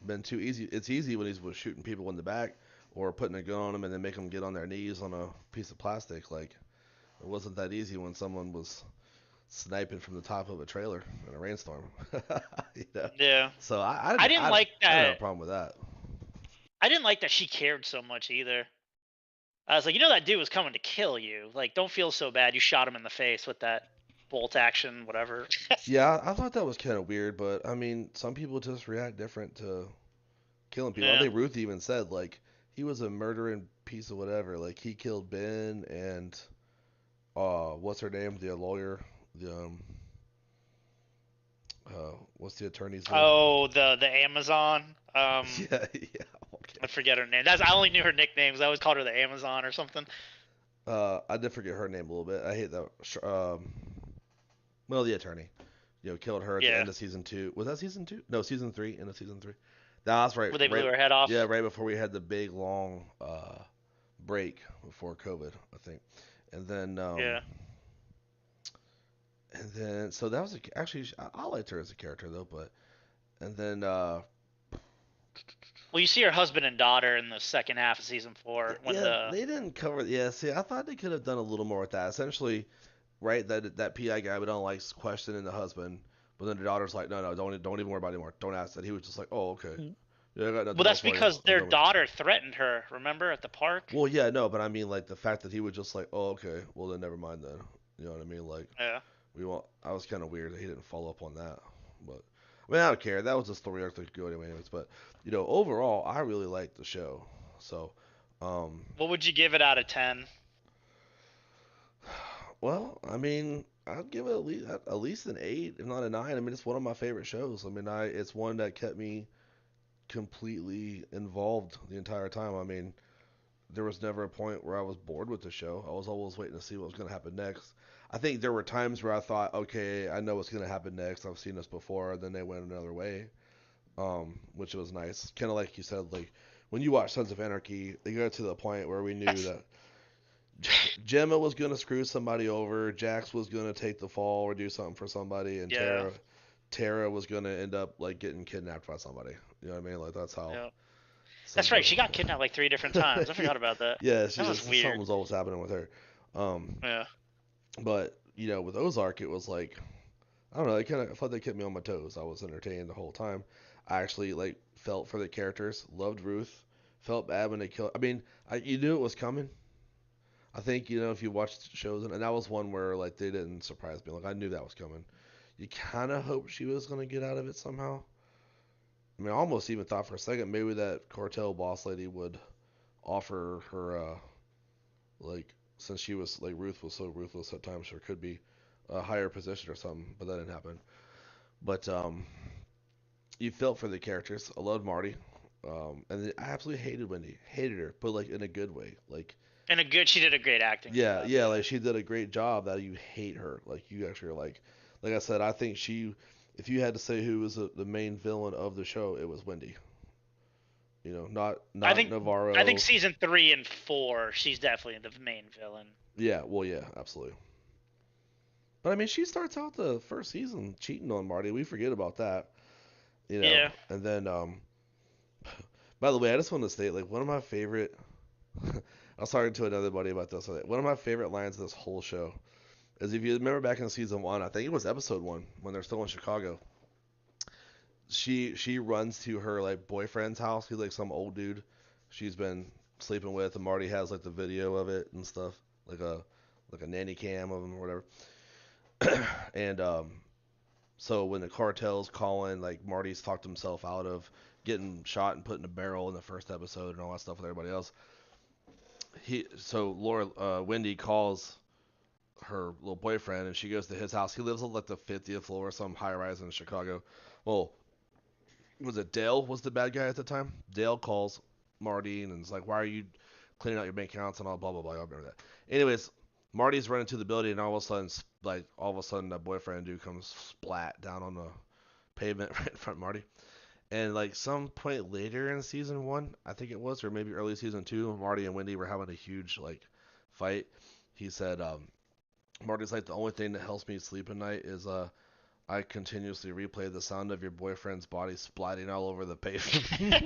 Speaker 2: been too easy. It's easy when he's was shooting people in the back or putting a gun on them and then make them get on their knees on a piece of plastic. Like it wasn't that easy when someone was sniping from the top of a trailer in a rainstorm. you know,
Speaker 1: yeah.
Speaker 2: so
Speaker 1: I didn't like
Speaker 2: I didn't have
Speaker 1: that.
Speaker 2: a problem with that.
Speaker 1: I didn't like that she cared so much either. I was like, you know, that dude was coming to kill you. Like, don't feel so bad. You shot him in the face with that bolt action, whatever.
Speaker 2: Yeah, I thought that was kind of weird, but I mean, some people just react different to killing people. I
Speaker 1: Yeah.
Speaker 2: think Ruth even said like he was a murdering piece of whatever. Like he killed Ben and what's her name? The lawyer. The what's the attorney's name?
Speaker 1: Oh, the Amazon.
Speaker 2: Yeah, yeah.
Speaker 1: I
Speaker 2: Okay.
Speaker 1: forget her name. That's I only knew her nicknames. I always called her the Amazon or something.
Speaker 2: I did forget her name a little bit. I hate that. Well, the attorney. Killed her at the
Speaker 1: Yeah,
Speaker 2: end of season two. Was that season two? No, season three. End of season three. That's right.
Speaker 1: where they
Speaker 2: Right.
Speaker 1: blew her head
Speaker 2: Yeah,
Speaker 1: off.
Speaker 2: right before we had the big long break before COVID, I think. And then
Speaker 1: Yeah.
Speaker 2: so that was actually I liked her as a character though, but and then
Speaker 1: Well, you see her husband and daughter in the second half of season 4 when
Speaker 2: yeah,
Speaker 1: the
Speaker 2: they didn't cover. Yeah, see, I thought they could have done a little more with that. Essentially, right, that PI guy we don't like questioning the husband, but then the daughter's like, no, no, don't even worry about it anymore. Don't ask that. He was just like, oh, okay, yeah, I got
Speaker 1: well,
Speaker 2: nothing else
Speaker 1: that's
Speaker 2: for you.
Speaker 1: because
Speaker 2: I'm
Speaker 1: their
Speaker 2: done with.
Speaker 1: daughter threatened her. Remember at the park?
Speaker 2: Well, yeah, no, but I mean like the fact that he was just like, oh, okay, well then never mind then. You know what I mean? Like
Speaker 1: Yeah.
Speaker 2: we want. I was kind of weird that he didn't follow up on that, but I mean I don't care. That was a story arc that could go anyway, anyways. But overall, I really liked the show. So, um,
Speaker 1: What would you give it out of 10?
Speaker 2: well, I mean, I'd give it at least an 8, if not a 9. I mean, it's one of my favorite shows. I mean, it's one that kept me completely involved the entire time. I mean, there was never a point where I was bored with the show. I was always waiting to see what was going to happen next. I think there were times where I thought, okay, I know what's going to happen next. I've seen this before. Then they went another way, which was nice. Kind of like you said, like when you watch Sons of Anarchy, they got to the point where we knew that Gemma was gonna screw somebody over, Jax was gonna take the fall or do something for somebody, and
Speaker 1: Yeah.
Speaker 2: Tara was gonna end up like getting kidnapped by somebody. You know what I mean? Like that's how
Speaker 1: Yeah. That's
Speaker 2: Sons
Speaker 1: right.
Speaker 2: of
Speaker 1: She got kidnapped like 3 different times. I forgot about that.
Speaker 2: yeah,
Speaker 1: That was
Speaker 2: something
Speaker 1: weird.
Speaker 2: was always happening with her. Um,
Speaker 1: Yeah.
Speaker 2: but with Ozark, it was like I don't know. I felt they kept me on my toes. I was entertained the whole time. I actually like felt for the characters. Loved Ruth. Felt bad when they killed. I mean, you knew it was coming. I think if you watched shows, and that was one where like they didn't surprise me. Like I knew that was coming. You kind of hoped she was gonna get out of it somehow. I mean, I almost even thought for a second maybe that cartel boss lady would offer her like since she was like Ruth was so ruthless at times, there could be a higher position or something, but that didn't happen. But you felt for the characters. I loved Marty, and then I absolutely hated Wendy. Hated her, but like in a good way. Like
Speaker 1: And a good. She did a great acting
Speaker 2: yeah,
Speaker 1: job.
Speaker 2: yeah,
Speaker 1: Yeah.
Speaker 2: like she did a great job that you hate her. Like you actually are like I said, I think if you had to say who was the main villain of the show, it was Wendy.
Speaker 1: I
Speaker 2: Not
Speaker 1: think. I think
Speaker 2: Navarro.
Speaker 1: season 3 and 4, she's definitely the main villain.
Speaker 2: Yeah, well, yeah, absolutely. But I mean, she starts out the first season cheating on Marty. We forget about that,
Speaker 1: Yeah.
Speaker 2: and then by the way, I just want to state like one of my favorite. I was talking to another buddy about this. One of my favorite lines of this whole show is if you remember back in season one, I think it was episode one when they're still in Chicago. She runs to her like boyfriend's house. He's like some old dude she's been sleeping with, and Marty has like the video of it and stuff, like a nanny cam of him or whatever. And So when the cartel's calling, like Marty's talked himself out of getting shot and put in a barrel in the first episode and all that stuff with everybody else. Wendy calls her little boyfriend and she goes to his house. He lives on like the 50th floor, some high rise in Chicago. Well, was it Dale was the bad guy at the time? Dale calls Marty and is like, "Why are you cleaning out your bank accounts and all blah blah blah." I remember that. Anyways, Marty's running to the building and all of a sudden, that boyfriend dude comes splat down on the pavement right in front of Marty. And like some point later in season one, I think it was, or maybe early season two, Marty and Wendy were having a huge like fight. He said, Marty's like, the only thing that helps me sleep at night is I continuously replay the sound of your boyfriend's body splatting all over the pavement.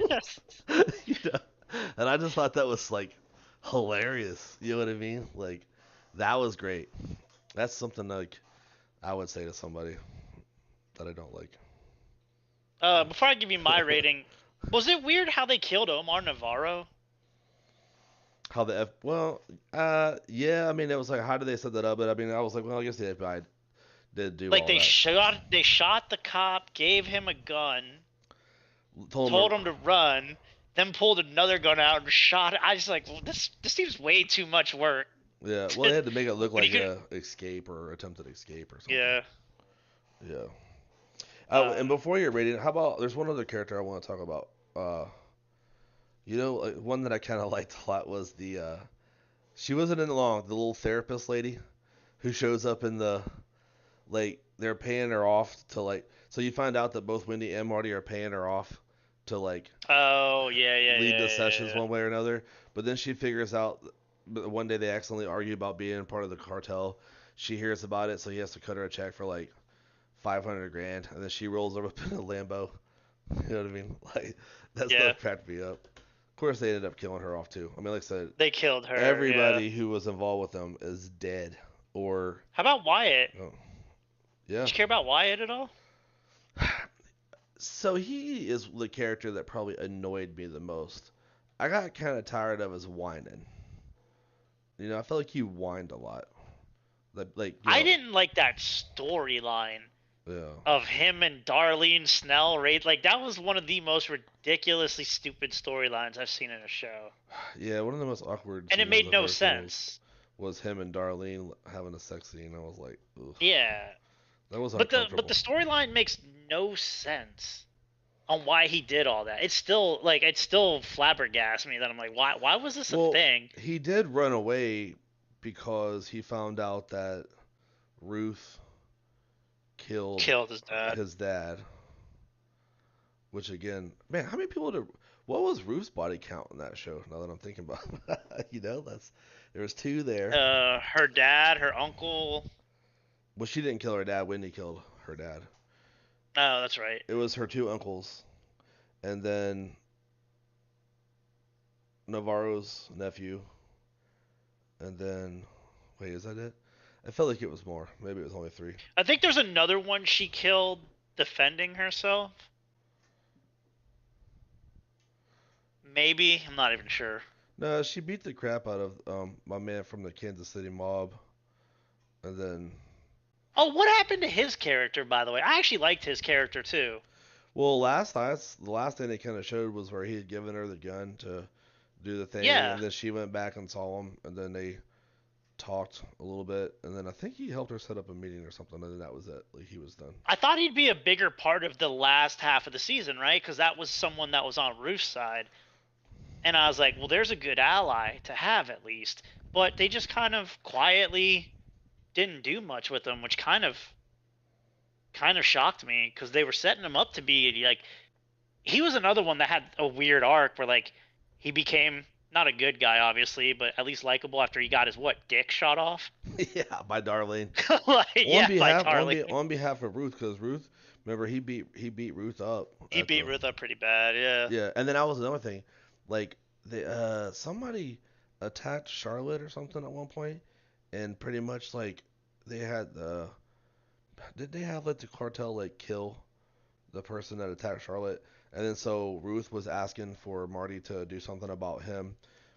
Speaker 2: you know? And I just thought that was like hilarious. You know what I mean? Like that was great. That's something like I would say to somebody that I don't like.
Speaker 1: Before I give you my rating, was it weird how they killed Omar Navarro?
Speaker 2: How the F? Well, yeah. I mean, it was like, how did they set that up? But I mean, I was like, well, I guess the FBI did do
Speaker 1: Like
Speaker 2: all that.
Speaker 1: they shot the cop, gave him a gun,
Speaker 2: Told him,
Speaker 1: told him to run, then pulled another gun out and shot. I just like, well, this seems way too much work.
Speaker 2: yeah. Well, they had to make it look
Speaker 1: When you
Speaker 2: like
Speaker 1: could,
Speaker 2: a escape or attempted escape or something.
Speaker 1: yeah.
Speaker 2: Yeah. And
Speaker 1: Um,
Speaker 2: before you're rating, how about there's one other character I want to talk about. One that I kind of liked a lot was she wasn't in it long, the little therapist lady who shows up in the like they're paying her off to like so you find out that both Wendy and Marty are paying her off to like
Speaker 1: oh yeah, yeah,
Speaker 2: lead the
Speaker 1: yeah, yeah,
Speaker 2: sessions
Speaker 1: yeah.
Speaker 2: one way or another. But then she figures out but one day they accidentally argue about being part of the cartel. She hears about it, so he has to cut her a check for like 500 grand, and then she rolls up in a Lambo. You know what I mean? Like that
Speaker 1: Yeah,
Speaker 2: stuff cracked me up. Of course, they ended up killing her off too. I mean, like I said,
Speaker 1: they killed her. Yeah.
Speaker 2: everybody who was involved with them is dead or
Speaker 1: How about Wyatt?
Speaker 2: oh,
Speaker 1: Did
Speaker 2: yeah.
Speaker 1: you care about Wyatt at all?
Speaker 2: So he is the character that probably annoyed me the most. I got kind of tired of his whining. You know, I felt like he whined a lot.
Speaker 1: I didn't like that storyline
Speaker 2: Yeah,
Speaker 1: of him and Darlene Snell. Right, like that was one of the most ridiculously stupid storylines I've seen in a show,
Speaker 2: yeah. One of the most awkward
Speaker 1: and it
Speaker 2: scenes
Speaker 1: made
Speaker 2: I've
Speaker 1: no
Speaker 2: ever seen was
Speaker 1: sense.
Speaker 2: was him and Darlene having a sex scene. I was like, ugh,
Speaker 1: Yeah,
Speaker 2: that was
Speaker 1: but the
Speaker 2: uncomfortable.
Speaker 1: storyline makes no sense on why he did all that. It's still flabbergasts me that I'm like, why was this a
Speaker 2: Well,
Speaker 1: thing?
Speaker 2: he did run away because he found out that Ruth killed
Speaker 1: Killed his dad.
Speaker 2: his dad. Which again, man, how many people did? What was Ruth's body count in that show? Now that I'm thinking about, that's there was two there.
Speaker 1: Her dad, her uncle.
Speaker 2: Well, she didn't kill her dad. Wendy killed her dad.
Speaker 1: Oh, that's right.
Speaker 2: It was her two uncles, and then Navarro's nephew, and then wait, is that it? I felt like it was more. Maybe it was only three.
Speaker 1: I think there's another one she killed defending herself. Maybe, I'm not even sure.
Speaker 2: No, she beat the crap out of my man from the Kansas City mob, and then
Speaker 1: Oh, what happened to his character, by the way? I actually liked his character too.
Speaker 2: well, the last thing they kind of showed was where he had given her the gun to do the thing,
Speaker 1: Yeah,
Speaker 2: and then she went back and saw him, and then they talked a little bit, and then I think he helped her set up a meeting or something, and then that was it. Like he was done.
Speaker 1: I thought he'd be a bigger part of the last half of the season, right? Because that was someone that was on Ruth's side, and I was like, well, there's a good ally to have at least. But they just kind of quietly didn't do much with him, which kind of shocked me because they were setting him up to be like he was another one that had a weird arc where like he became not a good guy obviously, but at least likable after he got his dick shot off.
Speaker 2: Yeah, by Darlene.
Speaker 1: Like
Speaker 2: On
Speaker 1: yeah, by
Speaker 2: behalf on,
Speaker 1: Tarly.
Speaker 2: be, on behalf of Ruth, because Ruth, remember he beat Ruth up
Speaker 1: He
Speaker 2: at
Speaker 1: beat
Speaker 2: the
Speaker 1: Ruth up pretty bad, yeah.
Speaker 2: yeah, and then that was another thing, like somebody attacked Charlotte or something at one point, and pretty much like they had did they have like the cartel like kill the person that attacked Charlotte? And then so Ruth was asking for Marty to do something about him,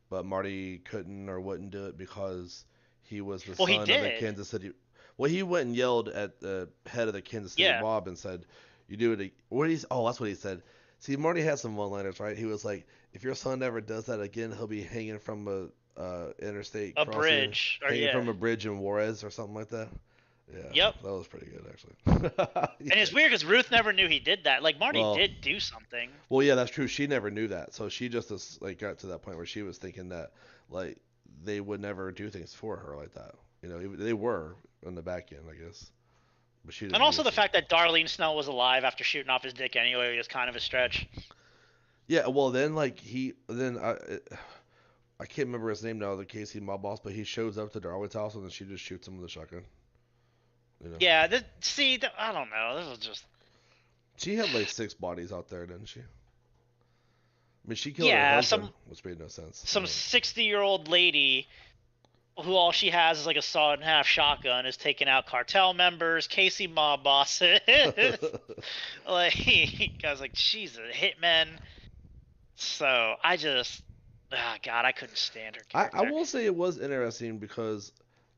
Speaker 2: but Marty couldn't or wouldn't do it because he was the
Speaker 1: Well, he
Speaker 2: son of the
Speaker 1: did.
Speaker 2: Kansas City. Well, he went and yelled at the head of the Kansas City
Speaker 1: Yeah,
Speaker 2: mob and said, "You do it." What he's oh, that's what he said. See, Marty had some one-liners, right? He was like, "If your son ever does that again, he'll be hanging from a interstate
Speaker 1: a
Speaker 2: crossing,
Speaker 1: bridge, or
Speaker 2: hanging
Speaker 1: yeah,
Speaker 2: from a bridge in Juarez or something like that." Yeah,
Speaker 1: yep.
Speaker 2: that was pretty good actually.
Speaker 1: And
Speaker 2: Yeah.
Speaker 1: it's weird because Ruth never knew he did that. Like Marty
Speaker 2: Well,
Speaker 1: did do something.
Speaker 2: well, yeah, that's true. She never knew that, so she just like got to that point where she was thinking that like they would never do things for her like that. You know, they were on the back end, I guess, but she
Speaker 1: And
Speaker 2: didn't
Speaker 1: also the
Speaker 2: use it.
Speaker 1: fact that Darlene Snell was alive after shooting off his dick anyway was kind of a stretch.
Speaker 2: Yeah, well then like I can't remember his name now, the Casey mob boss, but he shows up to Darwin's house and then she just shoots him with a shotgun. You know,
Speaker 1: Yeah, I don't know. This was just
Speaker 2: she had like 6 bodies out there, didn't she? I mean, she killed her
Speaker 1: yeah,
Speaker 2: husband, which made no sense.
Speaker 1: some 60-year-old lady who all she has is like a sawed in half shotgun is taking out cartel members, Casey mob bosses. Like, I was like, Jesus, hitmen. So I just, God, I couldn't stand her
Speaker 2: I
Speaker 1: character.
Speaker 2: will say it was interesting because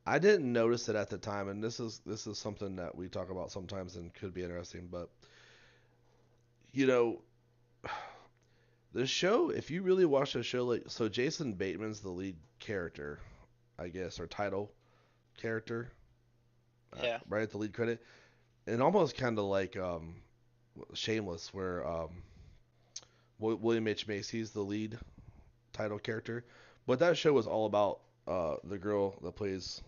Speaker 2: I didn't notice it at the time, and this is something that we talk about sometimes and could be interesting. But you know, the show, if you really watch the show, like so, Jason Bateman's the lead character, I guess, or title character,
Speaker 1: Yeah.
Speaker 2: right at the lead credit, and almost kind of like Shameless, where William H Macy's the lead title character, but that show was all about the girl that plays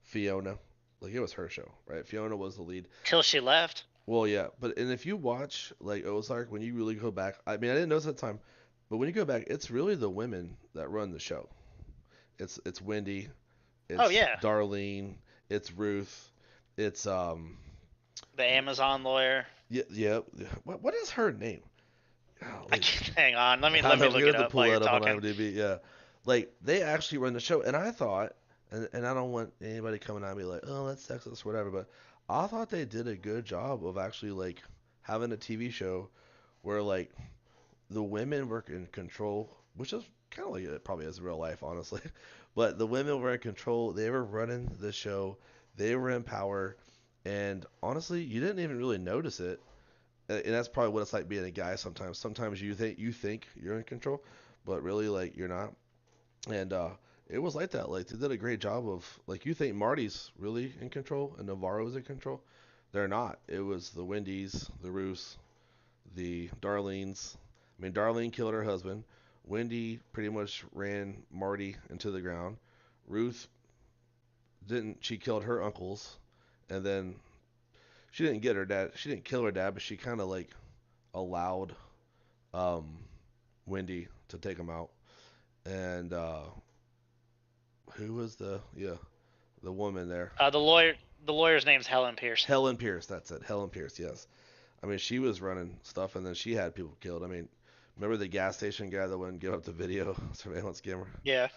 Speaker 2: Fiona. Like it was her show, right? Fiona was the lead.
Speaker 1: Till she left.
Speaker 2: Well, yeah, but and if you watch like Ozark, when you really go back, I mean, I didn't notice at the time, but when you go back, it's really the women that run the show. It's Wendy,
Speaker 1: Oh
Speaker 2: it's
Speaker 1: yeah,
Speaker 2: Darlene, it's Ruth, it's
Speaker 1: the Amazon lawyer.
Speaker 2: yeah, yeah. What is her name?
Speaker 1: I
Speaker 2: Golly.
Speaker 1: can't. Hang on. Let me
Speaker 2: I
Speaker 1: let me
Speaker 2: know we're
Speaker 1: look
Speaker 2: gonna
Speaker 1: it
Speaker 2: have to
Speaker 1: up
Speaker 2: pull
Speaker 1: while you're
Speaker 2: that up on
Speaker 1: talking.
Speaker 2: IMDb. Yeah, like they actually run the show, and I thought, and I don't want anybody coming at me like, oh, that's sexist or whatever, but I thought they did a good job of actually like having a TV show where like the women were in control, which is kind of like it probably is real life, honestly. But the women were in control. They were running the show. They were in power, and honestly, you didn't even really notice it. And that's probably what it's like being a guy sometimes. Sometimes you think you're in control, but really like you're not. And it was like that. Like they did a great job of like you think Marty's really in control and Navarro's in control. They're not. It was the Wendy's, the Roos, the Darlene's. I mean, Darlene killed her husband. Wendy pretty much ran Marty into the ground. Ruth didn't. She killed her uncles, and then she didn't get her dad. She didn't kill her dad, but she kind of like allowed um, Wendy to take him out. And who was the woman there?
Speaker 1: The lawyer. The lawyer's name's Helen Pierce.
Speaker 2: Helen Pierce. That's it. Helen Pierce. Yes. I mean, she was running stuff, and then she had people killed. I mean, remember the gas station guy that wouldn't give up the video surveillance camera?
Speaker 1: Yeah.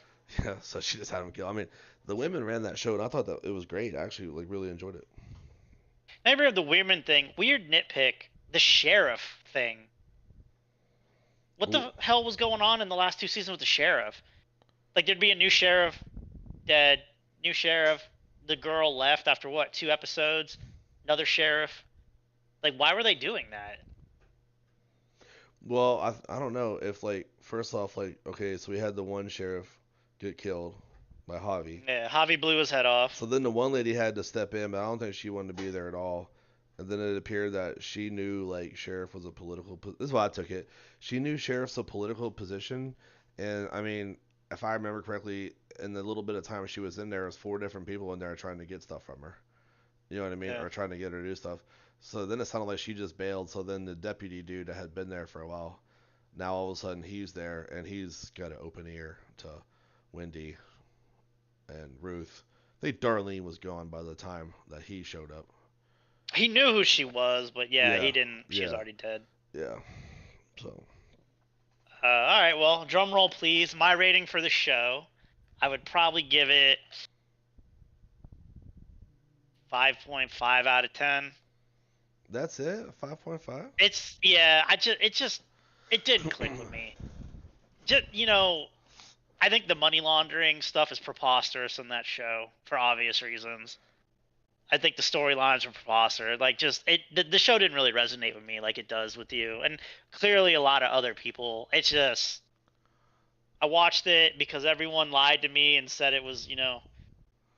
Speaker 2: Yeah. So she just had him killed. I mean, the women ran that show, and I thought that it was great. I actually like really enjoyed it.
Speaker 1: I remember the women thing. Weird nitpick. The sheriff thing. What
Speaker 2: Ooh.
Speaker 1: the hell was going on in the last 2 seasons with the sheriff? Like there'd be a new sheriff dead, new sheriff. The girl left after what, 2 episodes? Another sheriff. Like, why were they doing that?
Speaker 2: Well, I don't know if like first off like okay, so we had the one sheriff get killed by Javi.
Speaker 1: Yeah, Javi blew his head off.
Speaker 2: So then the one lady had to step in, but I don't think she wanted to be there at all. And then it appeared that she knew like sheriff was a political. This is why I took it. She knew sheriff's a political position, and I mean, if I remember correctly, in the little bit of time she was in there, was 4 different people in there trying to get stuff from her. You know what I mean?
Speaker 1: Yeah.
Speaker 2: Or trying to get her to do stuff. So then it sounded like she just bailed. So then the deputy dude that had been there for a while, now all of a sudden he's there and he's got an open ear to Wendy and Ruth. I think Darlene was gone by the time that he showed up.
Speaker 1: He knew who she was, but yeah,
Speaker 2: Yeah,
Speaker 1: he didn't. She was
Speaker 2: yeah,
Speaker 1: already dead.
Speaker 2: yeah. So
Speaker 1: All right, well, drum roll, please. My rating for the show, I would probably give it 5.5 out of 10.
Speaker 2: that's it. 5.5.
Speaker 1: It didn't click with me. Just I think the money laundering stuff is preposterous in that show for obvious reasons. I think the storylines were preposterous. Like, just the show didn't really resonate with me like it does with you, and clearly a lot of other people. It's just I watched it because everyone lied to me and said it was,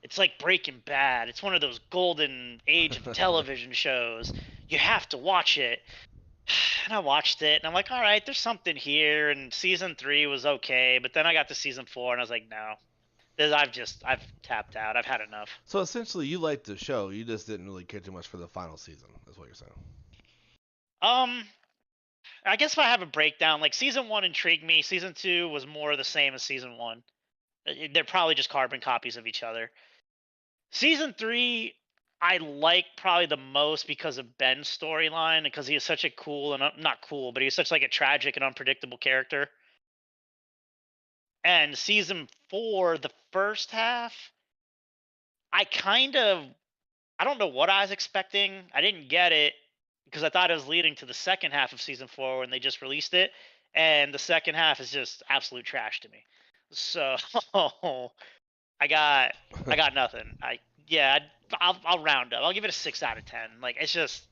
Speaker 1: it's like Breaking Bad. It's one of those golden age of television shows. You have to watch it. And I watched it, and I'm like, all right, there's something here. And season 3 was okay, but then I got to season 4, and I was like, no, I've tapped out. I've had enough.
Speaker 2: So essentially, you liked the show, you just didn't really care too much for the final season. Is what you're saying?
Speaker 1: Um, I guess if I have a breakdown, like season 1 intrigued me. Season 2 was more of the same as season 1. They're probably just carbon copies of each other. Season 3, I like probably the most because of Ben's storyline, because he is such a cool and not cool, but he's such like a tragic and unpredictable character. And season 4, the first half, I kind of I don't know what I was expecting. I didn't get it because I thought it was leading to the second half of season 4 when they just released it, and the second half is just absolute trash to me. So I got I got nothing. Yeah, I'll round up. I'll give it a 6 out of 10. Like, it's just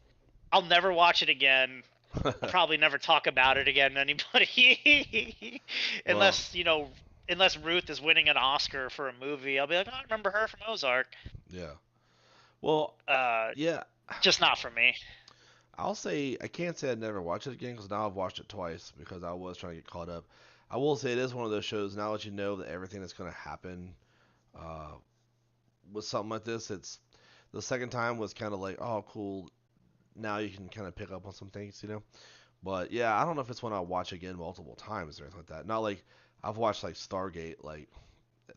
Speaker 1: I'll never watch it again. I'll probably never talk about it again to anybody
Speaker 2: Well,
Speaker 1: unless Ruth is winning an Oscar for a movie. I'll be like, oh, I remember her from Ozark.
Speaker 2: yeah. Well,
Speaker 1: Uh,
Speaker 2: yeah.
Speaker 1: just not for me.
Speaker 2: I'll say I can't say I'd never watch it again because now I've watched it twice because I was trying to get caught up. I will say it is one of those shows. Now that you know that everything that's going to happen uh, with something like this, it's the second time was kind of like, oh, cool. Now you can kind of pick up on some things, you know. But yeah, I don't know if it's one I'll watch again multiple times or anything like that. Not like I've watched like Stargate, like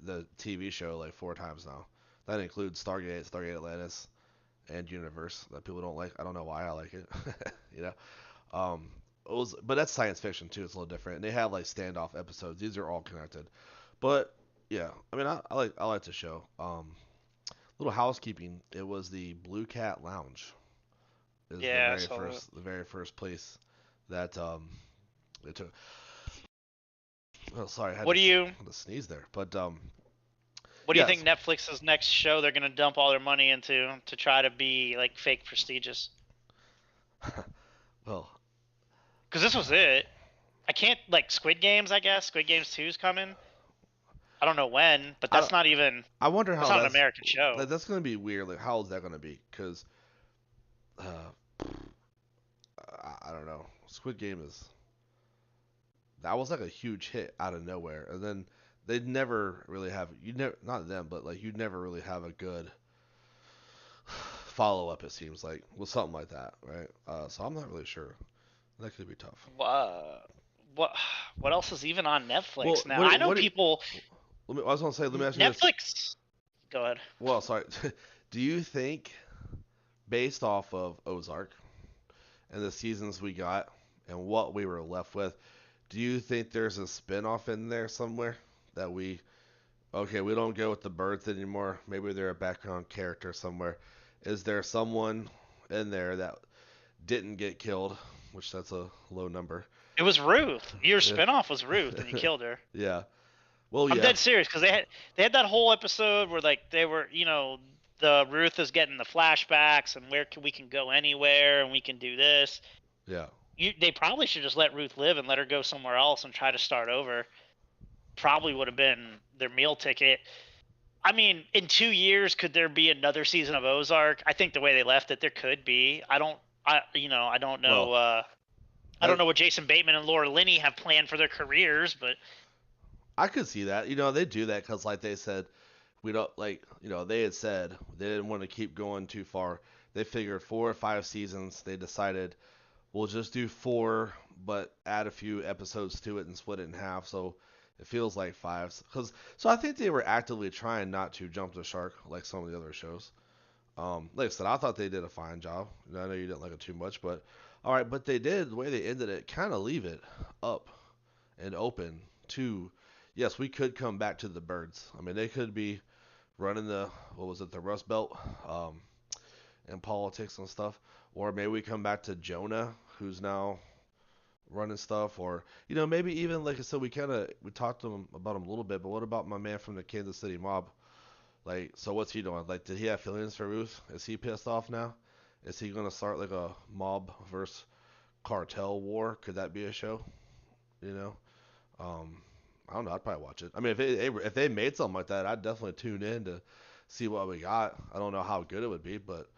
Speaker 2: the TV show, like 4 times now. That includes Stargate, Stargate Atlantis, and Universe that people don't like. I don't know why I like it, you know. But that's science fiction too. It's a little different. And they have like standoff episodes. These are all connected. But yeah, I mean, I like the show. Little housekeeping. It was the Blue Cat Lounge. Is
Speaker 1: Yeah, so
Speaker 2: the very first place that they took. Oh, sorry,
Speaker 1: what do you
Speaker 2: had to sneeze there. But
Speaker 1: what do you think
Speaker 2: yes.
Speaker 1: Netflix's next show they're gonna dump all their money into to try to be like fake prestigious?
Speaker 2: Well,
Speaker 1: Because this was it. I can't like Squid Games. I guess Squid Games 2 is coming. I don't know when, but
Speaker 2: I don't, I wonder
Speaker 1: that's
Speaker 2: how
Speaker 1: not an American show.
Speaker 2: that's gonna be weird. Like, how is that gonna be? Because I don't know. Squid Game is that was like a huge hit out of nowhere, and then they'd never really have you never not them, but like you'd never really have a good follow up. It seems like with something like that, right? So I'm not really sure. That could be tough.
Speaker 1: What what else is even on
Speaker 2: Well,
Speaker 1: Netflix now? I know people.
Speaker 2: I was gonna say, let me ask you this.
Speaker 1: Netflix. Go ahead.
Speaker 2: Well, sorry. Do you think, based off of Ozark and the seasons we got and what we were left with, do you think there's a spinoff in there somewhere that we don't go with the birds anymore? Maybe they're a background character somewhere. Is there someone in there that didn't get killed, which that's a low number?
Speaker 1: It was Ruth. Your
Speaker 2: Yeah.
Speaker 1: spinoff was Ruth, and you killed her.
Speaker 2: Yeah. Well,
Speaker 1: I'm
Speaker 2: yeah.
Speaker 1: dead serious because they had that whole episode where like they were the Ruth is getting the flashbacks and we can go anywhere and we can do this.
Speaker 2: Yeah.
Speaker 1: They probably should just let Ruth live and let her go somewhere else and try to start over. Probably would have been their meal ticket. I mean, in 2 years, could there be another season of Ozark? I think the way they left it, there could be. I don't know.
Speaker 2: Well,
Speaker 1: I don't
Speaker 2: that
Speaker 1: know what Jason Bateman and Laura Linney have planned for their careers, but
Speaker 2: I could see that. They do that because, like they said, we don't like. They had said they didn't want to keep going too far. They figured 4 or 5 seasons. They decided we'll just do 4, but add a few episodes to it and split it in half, so it feels like 5. So I think they were actively trying not to jump the shark like some of the other shows. Like I said, I thought they did a fine job. I know you didn't like it too much, but all right. But they did the way they ended it, kind of leave it up and open to, yes, we could come back to the birds. I mean, they could be running the what was it, the Rust Belt, in politics and stuff, or maybe we come back to Jonah, who's now running stuff, or maybe even like I said, we talked to him about him a little bit. But what about my man from the Kansas City mob? Like, so what's he doing? Like, did he have feelings for Ruth? Is he pissed off now? Is he gonna start like a mob versus cartel war? Could that be a show? You know? Um, I don't know. I'd probably watch it. I mean, if they made something like that, I'd definitely tune in to see what we got. I don't know how good it would be, but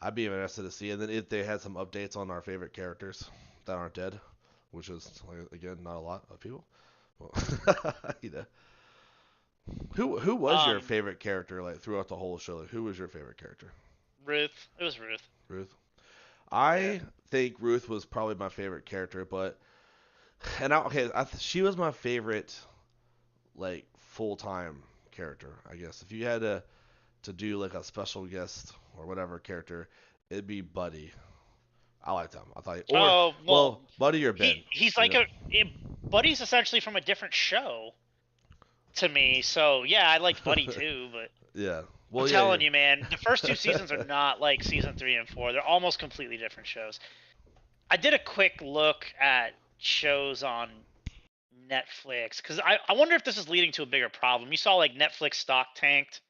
Speaker 2: I'd be interested to see. And then if they had some updates on our favorite characters that aren't dead, which is like, again not a lot of people. Well, you know, who was your
Speaker 1: Um,
Speaker 2: favorite character like throughout the whole show? Like, who was your favorite character?
Speaker 1: Ruth. It was Ruth.
Speaker 2: Ruth.
Speaker 1: Yeah.
Speaker 2: I think Ruth was probably my favorite character, but okay, she was my favorite like full time character. I guess if you had to do like a special guest or whatever character, it'd be Buddy. I liked him. I thought, or
Speaker 1: Oh well,
Speaker 2: well, Buddy or Ben.
Speaker 1: he's
Speaker 2: You
Speaker 1: like
Speaker 2: know,
Speaker 1: Buddy's essentially from a different show to me. So yeah, I liked Buddy too, but
Speaker 2: yeah.
Speaker 1: I'm
Speaker 2: Well, yeah,
Speaker 1: telling you, man, the first two seasons are not like season 3 and 4. They're almost completely different shows. I did a quick look at shows on Netflix because I wonder if this is leading to a bigger problem. You saw like Netflix stock tanked,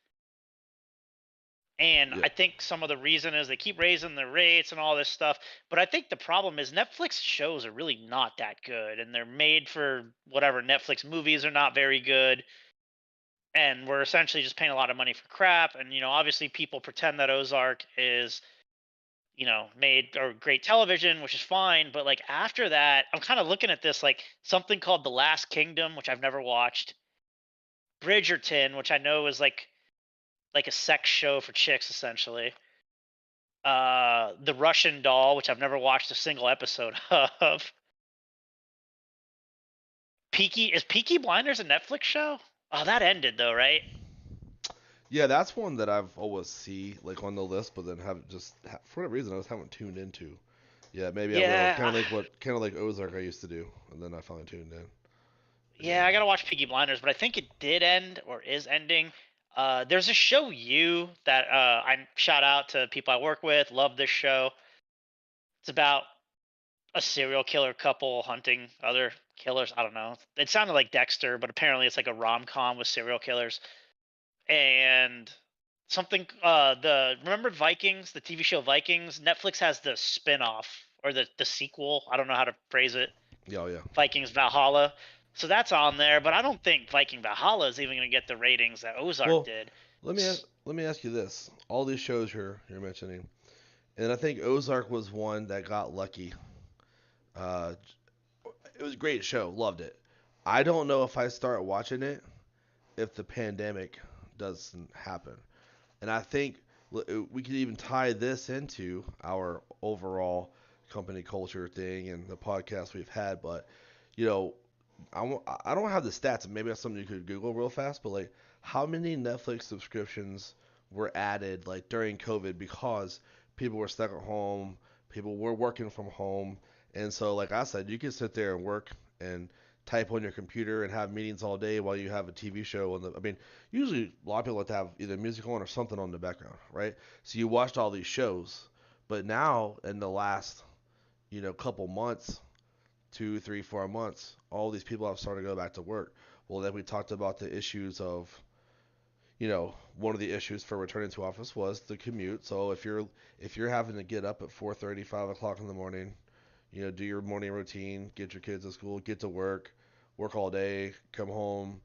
Speaker 1: and
Speaker 2: yeah.
Speaker 1: I think some of the reason is they keep raising the rates and all this stuff. But I think the problem is Netflix shows are really not that good, and they're made for whatever. Netflix movies are not very good, and we're essentially just paying a lot of money for crap. And obviously people pretend that Ozark is made or great television, which is fine. But like after that, I'm kind of looking at this like something called The Last Kingdom, which I've never watched, Bridgerton, which I know is like a sex show for chicks essentially. The Russian Doll, which I've never watched a single episode of. Peaky Blinders a Netflix show? Oh, that ended though, right?
Speaker 2: Yeah, that's one that I've always see like on the list, but then haven't for whatever reason I just haven't tuned into. Yeah, maybe I will.
Speaker 1: Yeah,
Speaker 2: Kind of like Ozark I used to do, and then I finally tuned in. Yeah.
Speaker 1: yeah, I gotta watch Peaky Blinders, but I think it did end or is ending. There's a show that I shout out to people I work with. Love this show. It's about a serial killer couple hunting other killers. I don't know. It sounded like Dexter, but apparently it's like a rom com with serial killers. And something the remember Vikings, the TV show Vikings? Netflix has the spin-off or the sequel. I don't know how to phrase it.
Speaker 2: Yeah, oh, yeah.
Speaker 1: Vikings Valhalla. So that's on there, but I don't think Viking Valhalla is even going to get the ratings that Ozark
Speaker 2: Well,
Speaker 1: did.
Speaker 2: let me ask you this: all these shows you're mentioning, and I think Ozark was one that got lucky. Uh, it was a great show, loved it. I don't know if I start watching it if the pandemic doesn't happen. And I think we could even tie this into our overall company culture thing and the podcast we've had. But, you know, I don't have the stats. Maybe that's something you could Google real fast. But, like, how many Netflix subscriptions were added, like, during COVID because people were stuck at home, people were working from home. And so, like I said, you can sit there and work and type on your computer and have meetings all day while you have a TV show on the. I mean, usually a lot of people like to have either music on or something on the background, right? So you watched all these shows, but now in the last couple months, 2, 3, 4 months, all these people have started to go back to work. Well, then we talked about the issues of one of the issues for returning to office was the commute. So if you're having to get up at 4:30, 5 o'clock in the morning, do your morning routine, get your kids to school, get to work all day, come home,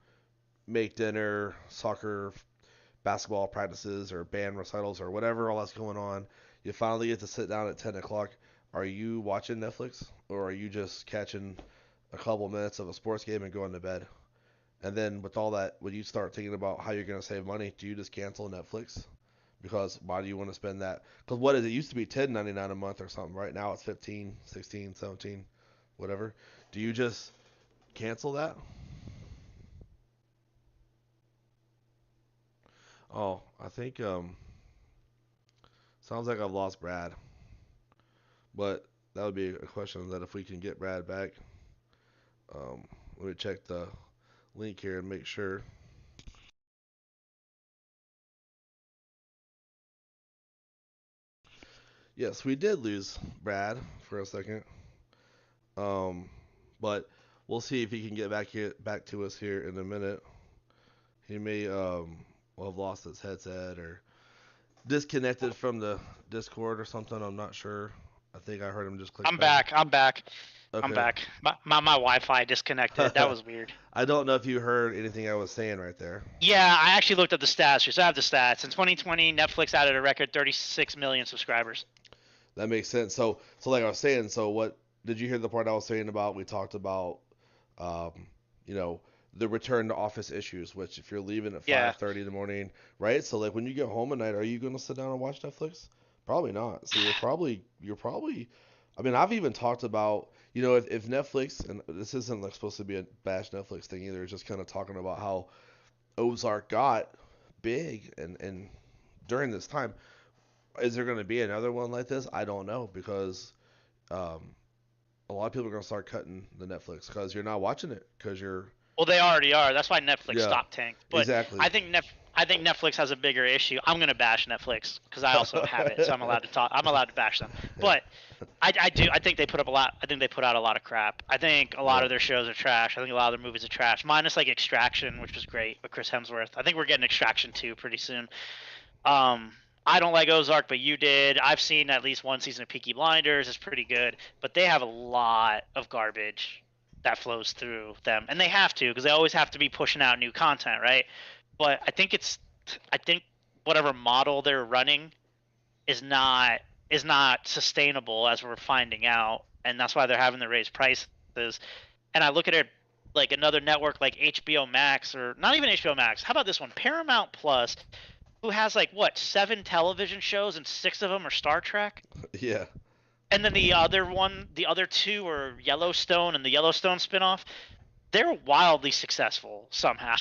Speaker 2: make dinner, soccer, basketball practices, or band recitals, or whatever all that's going on. You finally get to sit down at 10 o'clock. Are you watching Netflix, or are you just catching a couple minutes of a sports game and going to bed? And then with all that, when you start thinking about how you're going to save money, do you just cancel Netflix? Because why do you want to spend that? Because what is it? Used to be 10.99 a month or something. Right now it's 15, 16, 17, whatever. Do you just cancel that? Oh, I think sounds like I've lost Brad. But that would be a question that if we can get Brad back, let me check the link here and make sure. Yes, we did lose Brad for a second. Um, but we'll see if he can get back to us here in a minute. He may will have lost its headset or disconnected from the Discord or something. I'm not sure. I think I heard him just click
Speaker 1: I'm
Speaker 2: back.
Speaker 1: back. I'm back. I'm
Speaker 2: Okay.
Speaker 1: back. My Wi-Fi disconnected. That was weird.
Speaker 2: I don't know if you heard anything I was saying right there.
Speaker 1: Yeah, I actually looked at the stats. So I have the stats. In 2020, Netflix added a record 36 million subscribers.
Speaker 2: That makes sense. So like I was saying, so what did you hear the part I was saying about we talked about um, you know, the return to office issues, which if you're leaving at
Speaker 1: Yeah.
Speaker 2: 5:30 in the morning, right? So like when you get home at night, are you going to sit down and watch Netflix? Probably not. So you're probably I mean, I've even talked about, if Netflix, and this isn't like supposed to be a bash Netflix thing either, it's just kind of talking about how Ozark got big and during this time, is there going to be another one like this? I don't know because um, a lot of people are going to start cutting the Netflix because you're not watching it because you're
Speaker 1: Well, they already are. That's why Netflix
Speaker 2: yeah,
Speaker 1: stock tanked. But
Speaker 2: exactly.
Speaker 1: I think I think Netflix has a bigger issue. I'm gonna bash Netflix because I also have it, so I'm allowed to talk. I'm allowed to bash them.
Speaker 2: Yeah,
Speaker 1: But I do. I think they put up a lot. I think they put out a lot of crap. I think a lot
Speaker 2: yeah.
Speaker 1: of their shows are trash. I think a lot of their movies are trash. Minus like Extraction, which was great with Chris Hemsworth. I think we're getting Extraction 2 pretty soon. Um, I don't like Ozark, but you did. I've seen at least one season of Peaky Blinders. It's pretty good, but they have a lot of garbage that flows through them, and they have to because they always have to be pushing out new content, right? But I think whatever model they're running is not is not sustainable as we're finding out, and that's why they're having to raise prices. And I look at it like another network like HBO Max or not even HBO Max. How about this one, Paramount Plus, who has like what 7 television shows and 6 of them are Star Trek.
Speaker 2: Yeah.
Speaker 1: And then the other two are Yellowstone and the Yellowstone spinoff. They're wildly successful somehow.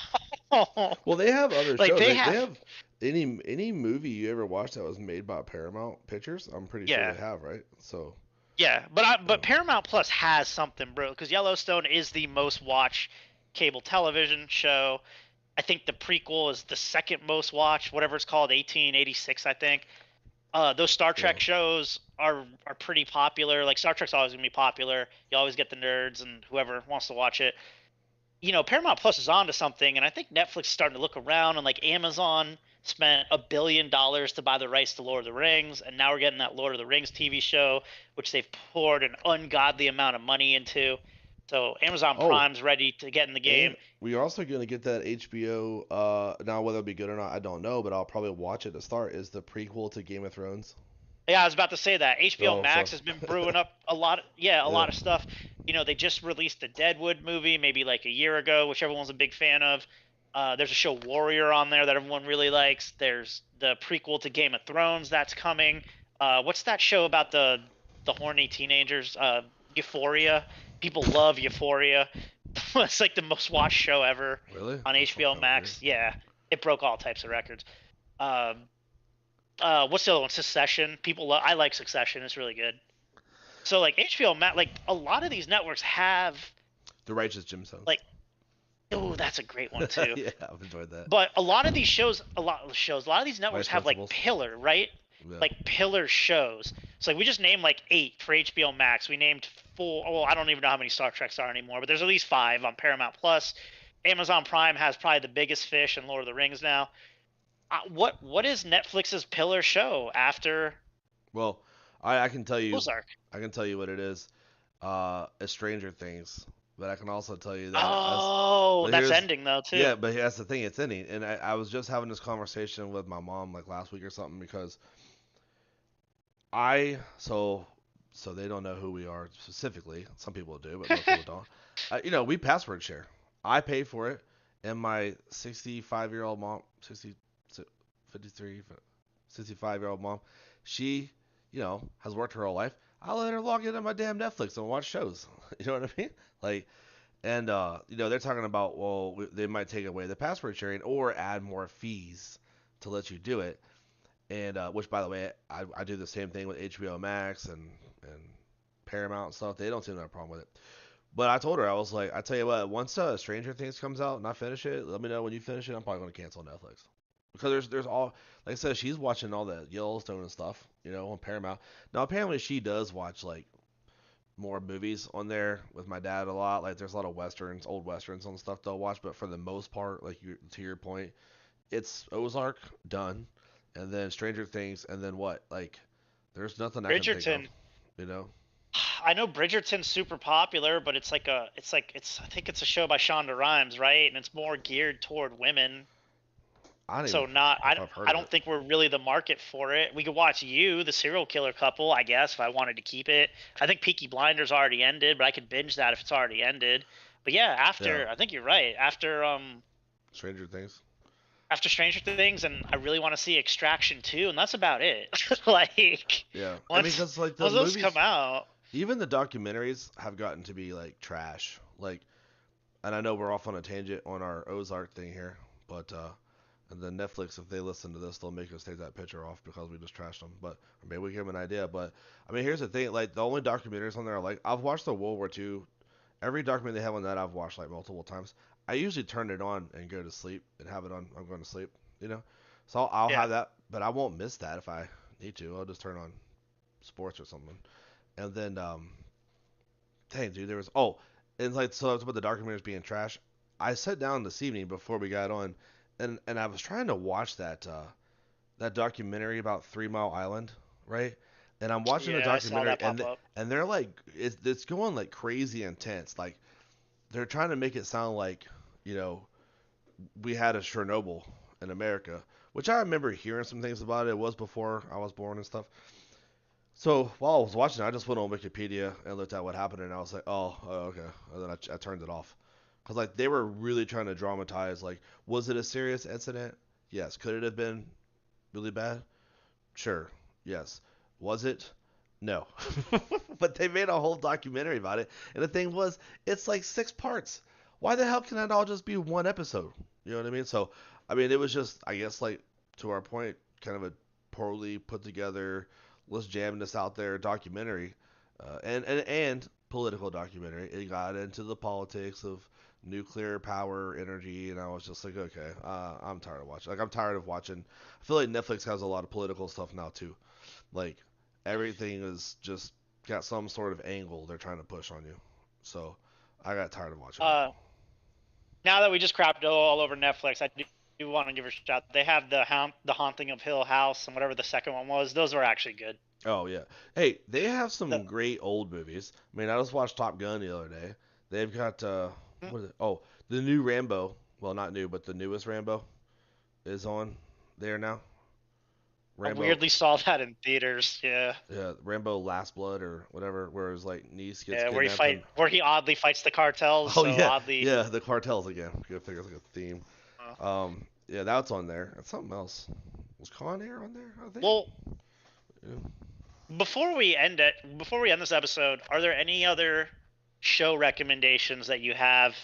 Speaker 2: Well, they have other
Speaker 1: Like
Speaker 2: shows.
Speaker 1: they
Speaker 2: They
Speaker 1: have,
Speaker 2: have any movie you ever watched that was made by Paramount Pictures. I'm pretty sure
Speaker 1: yeah,
Speaker 2: they have, right? So,
Speaker 1: yeah.
Speaker 2: uh,
Speaker 1: But Paramount Plus has something, bro. Because Yellowstone is the most watched cable television show. I think the prequel is the second most watched, whatever it's called, 1886, I think. Those Star
Speaker 2: yeah.
Speaker 1: Trek shows are pretty popular. Like Star Trek's always gonna be popular. You always get the nerds and whoever wants to watch it. Paramount Plus is on to something, and I think Netflix is starting to look around, and like Amazon spent $1 billion to buy the rights to Lord of the Rings, and now we're getting that Lord of the Rings TV show, which they've poured an ungodly amount of money into. So Amazon
Speaker 2: Oh,
Speaker 1: Prime's ready to get in the
Speaker 2: and
Speaker 1: game.
Speaker 2: we're also gonna get that HBO. Now whether it'll be good or not, I don't know, but I'll probably watch it to start. Is the prequel to Game of Thrones?
Speaker 1: Yeah, I was about to say that HBO
Speaker 2: Oh, so
Speaker 1: Max has been brewing up a lot. Yeah, a
Speaker 2: yeah.
Speaker 1: lot of stuff. They just released the Deadwood movie maybe like a year ago, which everyone's a big fan of. There's a show Warrior on there that everyone really likes. There's the prequel to Game of Thrones that's coming. What's that show about the horny teenagers? Euphoria. People love Euphoria. It's like the most watched show ever
Speaker 2: Really?
Speaker 1: on
Speaker 2: That sounds
Speaker 1: HBO
Speaker 2: kind of weird.
Speaker 1: Max. Yeah, it broke all types of records. Um, what's the other one? Succession. I like Succession. It's really good. So like HBO Max, like a lot of these networks have
Speaker 2: The Righteous Gemstones.
Speaker 1: like, oh, that's a great one too.
Speaker 2: Yeah, I've enjoyed that.
Speaker 1: But a lot of these shows, a lot of these networks
Speaker 2: Vice
Speaker 1: have like
Speaker 2: Principals.
Speaker 1: pillar, right?
Speaker 2: Yeah.
Speaker 1: Like pillar shows. So like we just named like 8 for HBO Max. We named 4. Oh, I don't even know how many Star Treks are anymore, but there's at least 5 on Paramount Plus. Amazon Prime has probably the biggest fish in Lord of the Rings now. What is Netflix's pillar show after
Speaker 2: Well, I can tell you,
Speaker 1: Ozark?
Speaker 2: what it is. It's Stranger Things, but I can also tell you that as.
Speaker 1: Oh,
Speaker 2: But
Speaker 1: that's
Speaker 2: here's
Speaker 1: ending though too.
Speaker 2: yeah, but that's the thing. It's ending, and I was just having this conversation with my mom like last week or something because I so they don't know who we are specifically. Some people do, but most people don't. We password share. I pay for it, and my 65-year-old mom, 60, 53, 65-year-old mom, she, has worked her whole life. I let her log into my damn Netflix and watch shows. You know what I mean? Like, and they're talking about, well, they might take away the password sharing or add more fees to let you do it. And which, by the way, I do the same thing with HBO Max and Paramount and stuff. They don't seem to have a problem with it. But I told her, I was like, I tell you what, once Stranger Things comes out and I finish it, let me know when you finish it. I'm probably going to cancel Netflix because there's all, like I said, she's watching all the Yellowstone and stuff, on Paramount. Now apparently she does watch like more movies on there with my dad a lot. Like there's a lot of westerns, old westerns and stuff they'll watch. But for the most part, like to your point, it's Ozark done, and then Stranger Things, and then what? Like, there's nothing I can think of,
Speaker 1: Bridgerton.
Speaker 2: you know.
Speaker 1: I know Bridgerton's super popular, but it's I think it's a show by Shonda Rhimes, right? And it's more geared toward women.
Speaker 2: I don't even
Speaker 1: So not
Speaker 2: know if I've heard
Speaker 1: I
Speaker 2: of
Speaker 1: don't
Speaker 2: it.
Speaker 1: think we're really the market for it. We could watch You, the serial killer couple, I guess, if I wanted to keep it. I think Peaky Blinders already ended, but I could binge that if it's already ended. But yeah,
Speaker 2: Yeah,
Speaker 1: after I think you're right.
Speaker 2: Stranger Things.
Speaker 1: After Stranger Things, and I really want to see Extraction 2, and that's about it. Like
Speaker 2: Yeah, I mean,
Speaker 1: once
Speaker 2: because like the
Speaker 1: once those come
Speaker 2: movies,
Speaker 1: out,
Speaker 2: even the documentaries have gotten to be like trash. Like, and I know we're off on a tangent on our Ozark thing here, but and then Netflix, if they listen to this, they'll make us take that picture off because we just trashed them. But or maybe we give them an idea. But I mean, here's the thing: like the only documentaries on there are like I've watched the World War II. Every documentary they have on that I've watched like multiple times. I usually turn it on and go to sleep and have it on. I'm going to sleep, you know. So I'll
Speaker 1: yeah.
Speaker 2: have that, but I won't miss that if I need to. I'll just turn on sports or something. And then dang, dude, there was and like so I was about the documentaries being trash. I sat down this evening before we got on, and I was trying to watch that documentary about 3 Mile Island, right? And I'm watching the
Speaker 1: Yeah, I saw
Speaker 2: documentary,
Speaker 1: that pop up.
Speaker 2: and they're like, it's going like crazy intense. Like they're trying to make it sound like, you know, we had a Chernobyl in America, which I remember hearing some things about it. It was before I was born and stuff. So while I was watching, I just went on Wikipedia and looked at what happened, and I was like, oh, okay. And then I turned it off because like they were really trying to dramatize. Like, was it a serious incident? Yes. Could it have been really bad? Sure. Yes. Was it? No. But they made a whole documentary about it, and the thing was, it's like 6 parts. Why the hell can that all just be one episode? You know what I mean? So, I mean, it was just, I guess, like to our point, kind of a poorly put together, let's jam this out there documentary, and political documentary. It got into the politics of nuclear power, energy, and I was just like, okay, I'm tired of watching. Like, I'm tired of watching. I feel like Netflix has a lot of political stuff now too. Like, everything is just got some sort of angle they're trying to push on you. So, I got tired of watching it.
Speaker 1: Uh, Now that we just crapped all over Netflix, I do want to give a shout. They have the Haunting of Hill House, and whatever the second one was. Those were actually good.
Speaker 2: Oh yeah. Hey, they have
Speaker 1: The,
Speaker 2: some great old movies. I mean, I just watched Top Gun the other day. They've got what is it? Oh, the new Rambo. Well, not new, but the newest Rambo is on there now.
Speaker 1: I
Speaker 2: Rambo,
Speaker 1: weirdly saw that in theaters. Yeah,
Speaker 2: yeah, Rambo Last Blood or whatever, where his like niece gets
Speaker 1: yeah,
Speaker 2: kidnapped and
Speaker 1: where he oddly fights the cartels.
Speaker 2: oh
Speaker 1: So
Speaker 2: yeah,
Speaker 1: oddly,
Speaker 2: yeah, the cartels again. Good figure like a theme.
Speaker 1: uh,
Speaker 2: Yeah, that's on there. And something else. Was Con Air on there? I think.
Speaker 1: well,
Speaker 2: Yeah.
Speaker 1: before we end this episode, are there any other show recommendations that you have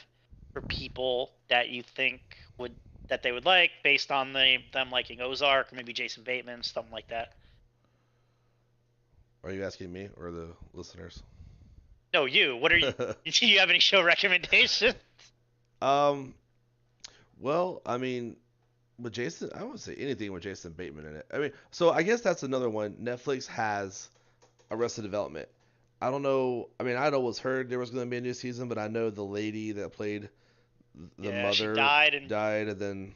Speaker 1: for people that you think would that they would like based on them liking Ozark or maybe Jason Bateman, something like that?
Speaker 2: Are you asking me or the listeners?
Speaker 1: No, you. What are you? Do you have any show recommendations?
Speaker 2: um. Well, I mean, with Jason, I wouldn't say anything with Jason Bateman in it. I mean, so I guess that's another one. Netflix has Arrested Development. I don't know. I mean, I always heard there was going to be a new season, but I know the lady that played the
Speaker 1: Yeah, she
Speaker 2: mother
Speaker 1: died, and
Speaker 2: died, and then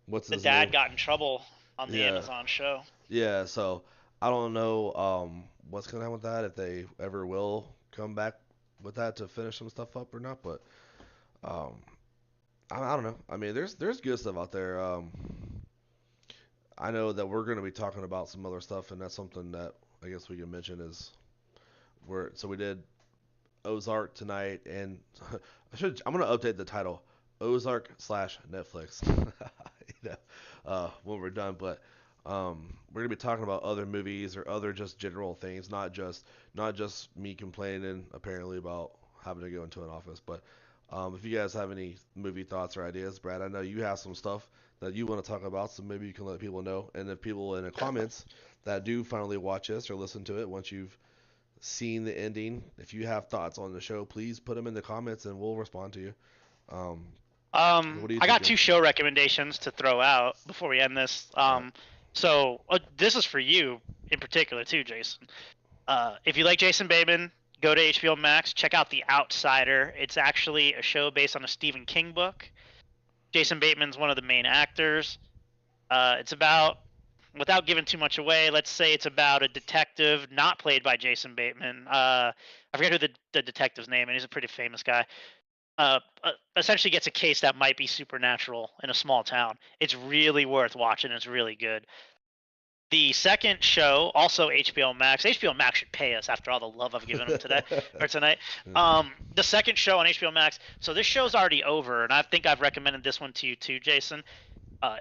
Speaker 2: what's
Speaker 1: the
Speaker 2: his name?
Speaker 1: dad got in trouble on the
Speaker 2: Yeah,
Speaker 1: Amazon show.
Speaker 2: yeah. So I don't know what's going to happen with that if they ever will come back with that to finish some stuff up or not. But um, I don't know. I mean, there's good stuff out there. I know that we're going to be talking about some other stuff, and that's something that I guess we can mention is we did Ozark tonight, and I'm going to update the title Ozark slash Netflix, when we're done. But we're gonna be talking about other movies or other just general things, not just me complaining apparently about having to go into an office. But if you guys have any movie thoughts or ideas, Brad, I know you have some stuff that you want to talk about, so maybe you can let people know. And if people in the comments that do finally watch us or listen to it once you've seen the ending, if you have thoughts on the show, please put them in the comments and we'll respond to you. Um, what are you
Speaker 1: I got
Speaker 2: thinking?
Speaker 1: two show recommendations to throw out before we end this.
Speaker 2: All right.
Speaker 1: So this is for you in particular too, Jason. If you like Jason Bateman, go to HBO Max. Check out The Outsider. It's actually a show based on a Stephen King book. Jason Bateman's one of the main actors. It's about, without giving too much away, let's say it's about a detective not played by Jason Bateman. I forget who the detective's name, and he's a pretty famous guy. Essentially gets a case that might be supernatural in a small town. It's really worth watching. It's really good. The second show, also HBO Max. HBO Max should pay us after all the love I've given them today or tonight. The second show on HBO Max. So this show's already over, and I think I've recommended this one to you too, Jason.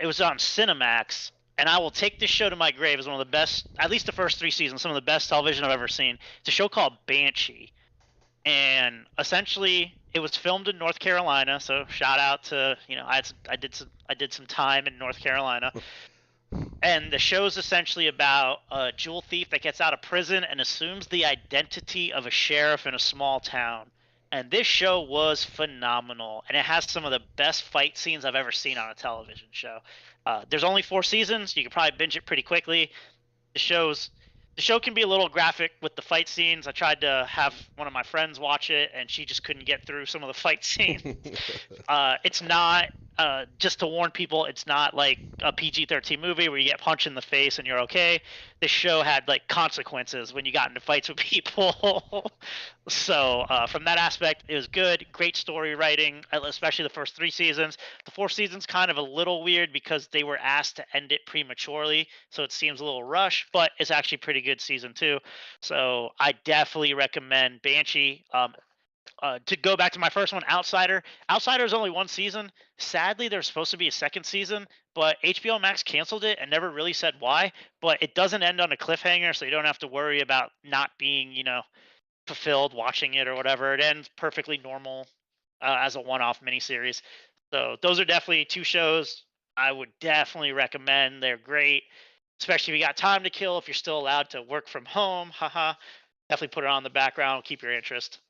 Speaker 1: It was on Cinemax, and I will take this show to my grave as one of the best, at least the first three seasons, some of the best television I've ever seen. It's a show called Banshee, and essentially it was filmed in North Carolina. So shout out to, I did some time in North Carolina, and the show's essentially about a jewel thief that gets out of prison and assumes the identity of a sheriff in a small town. And this show was phenomenal, and it has some of the best fight scenes I've ever seen on a television show. There's only four seasons. You can probably binge it pretty quickly. The show's the show can be a little graphic with the fight scenes. I tried to have one of my friends watch it, and she just couldn't get through some of the fight scenes. It's not, just to warn people, it's not like a PG-13 movie where you get punched in the face and you're okay. This show had like consequences when you got into fights with people. So from that aspect, it was good. Great story writing, especially the first three seasons. The fourth season's kind of a little weird because they were asked to end it prematurely, so it seems a little rushed. But it's actually pretty good season two. So I definitely recommend Banshee. To go back to my first one, Outsider. Outsider is only one season. Sadly, there's supposed to be a second season, but HBO Max canceled it and never really said why. But it doesn't end on a cliffhanger, so you don't have to worry about not being, fulfilled watching it or whatever. It ends perfectly normal, as a one-off miniseries. So those are definitely two shows I would definitely recommend. They're great, especially if you got time to kill. If you're still allowed to work from home, haha. Definitely put it on the background, keep your interest.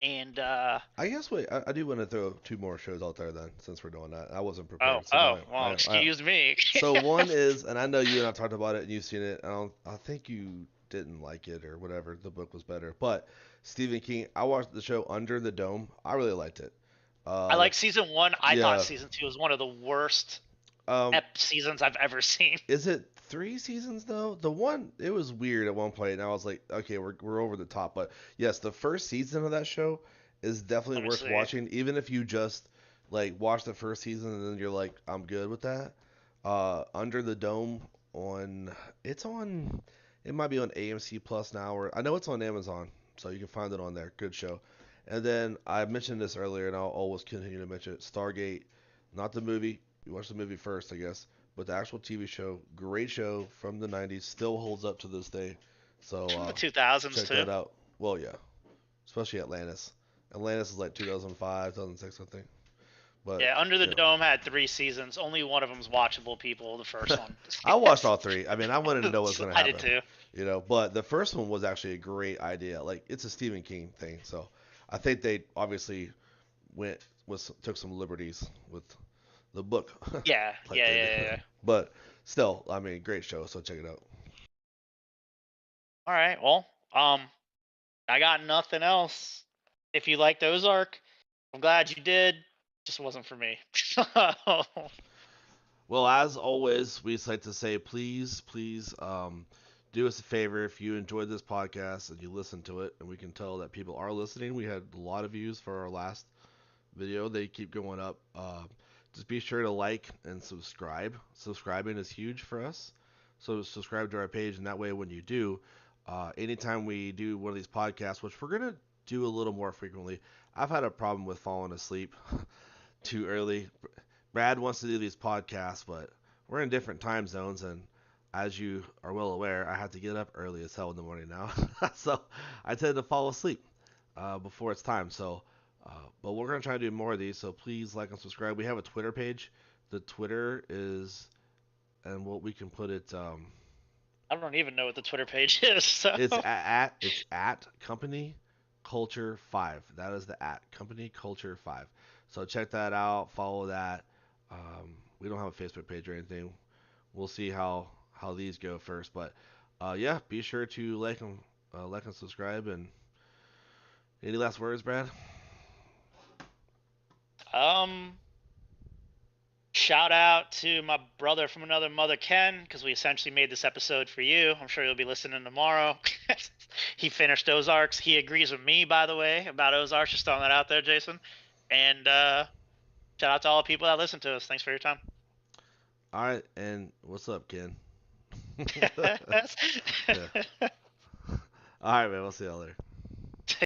Speaker 1: And
Speaker 2: I guess wait, I do want to throw two more shows out there then, since we're doing that. I wasn't
Speaker 1: oh,
Speaker 2: prepared, so
Speaker 1: oh,
Speaker 2: now
Speaker 1: well,
Speaker 2: I
Speaker 1: excuse me.
Speaker 2: so one is, and I know you and I talked about it, and you've seen it. I think you didn't like it or whatever. The book was better, but Stephen King. I watched the show Under the Dome. I really liked it.
Speaker 1: I like
Speaker 2: That's
Speaker 1: season one. I thought
Speaker 2: yeah.
Speaker 1: season two was one of the worst
Speaker 2: Um,
Speaker 1: seasons I've ever seen.
Speaker 2: is it three seasons though? The one it was weird at one point, and I was like, okay, we're over the top. But yes, the first season of that show is definitely
Speaker 1: Let me
Speaker 2: worth
Speaker 1: see.
Speaker 2: watching, even if you just like watch the first season and then you're like, I'm good with that. Under the Dome on it's on it might be on AMC Plus now, or I know it's on Amazon, so you can find it on there. Good show. And then I mentioned this earlier, and I'll always continue to mention it. Stargate, not the movie. You watch the movie first, I guess, but the actual TV show, great show from the '90s, still holds up to this day. So
Speaker 1: It's from the 2000s
Speaker 2: check
Speaker 1: too.
Speaker 2: that out. Well, yeah, especially Atlantis. Atlantis is like 2005, 2006, I think. But
Speaker 1: Yeah, Under the
Speaker 2: yeah,
Speaker 1: Dome had three seasons. Only one of them's watchable, people. The first one.
Speaker 2: I watched all three. I mean, I wanted to know what's gonna
Speaker 1: I did
Speaker 2: happen,
Speaker 1: too.
Speaker 2: But the first one was actually a great idea. Like it's a Stephen King thing, so I think they obviously went took some liberties with the book,
Speaker 1: Yeah,
Speaker 2: like
Speaker 1: yeah,
Speaker 2: they
Speaker 1: yeah,
Speaker 2: do.
Speaker 1: yeah.
Speaker 2: But still, I mean, great show. So check it out.
Speaker 1: All right. Well, I got nothing else. If you liked Ozark, I'm glad you did. Just wasn't for me.
Speaker 2: Well, as always, we just like to say, please, do us a favor if you enjoyed this podcast and you listen to it, and we can tell that people are listening. We had a lot of views for our last video. They keep going up. Just be sure to like and subscribe. Subscribing is huge for us. So subscribe to our page, and that way, when you do, anytime we do one of these podcasts, which we're gonna do a little more frequently, I've had a problem with falling asleep too early. Brad wants to do these podcasts, but we're in different time zones, and as you are well aware, I have to get up early as hell in the morning now. So I tend to fall asleep before it's time. So, but we're gonna try to do more of these. So please like and subscribe. We have a Twitter page. The Twitter is, and what we can put it.
Speaker 1: I don't even know what the Twitter page is. So
Speaker 2: It's at Company Culture 5. That is the at Company Culture 5. So check that out. Follow that. We don't have a Facebook page or anything. We'll see how these go first, but yeah, be sure to like and subscribe. And any last words, Brad?
Speaker 1: um, shout out to my brother from another mother, Ken, because we essentially made this episode for you. I'm sure you'll be listening tomorrow. He finished Ozarks. He agrees with me, by the way, about Ozarks. Just throwing that out there, Jason. And shout out to all the people that listen to us. Thanks for your time.
Speaker 2: All right, and what's up, Ken? Yeah. All right, man. We'll see y'all later.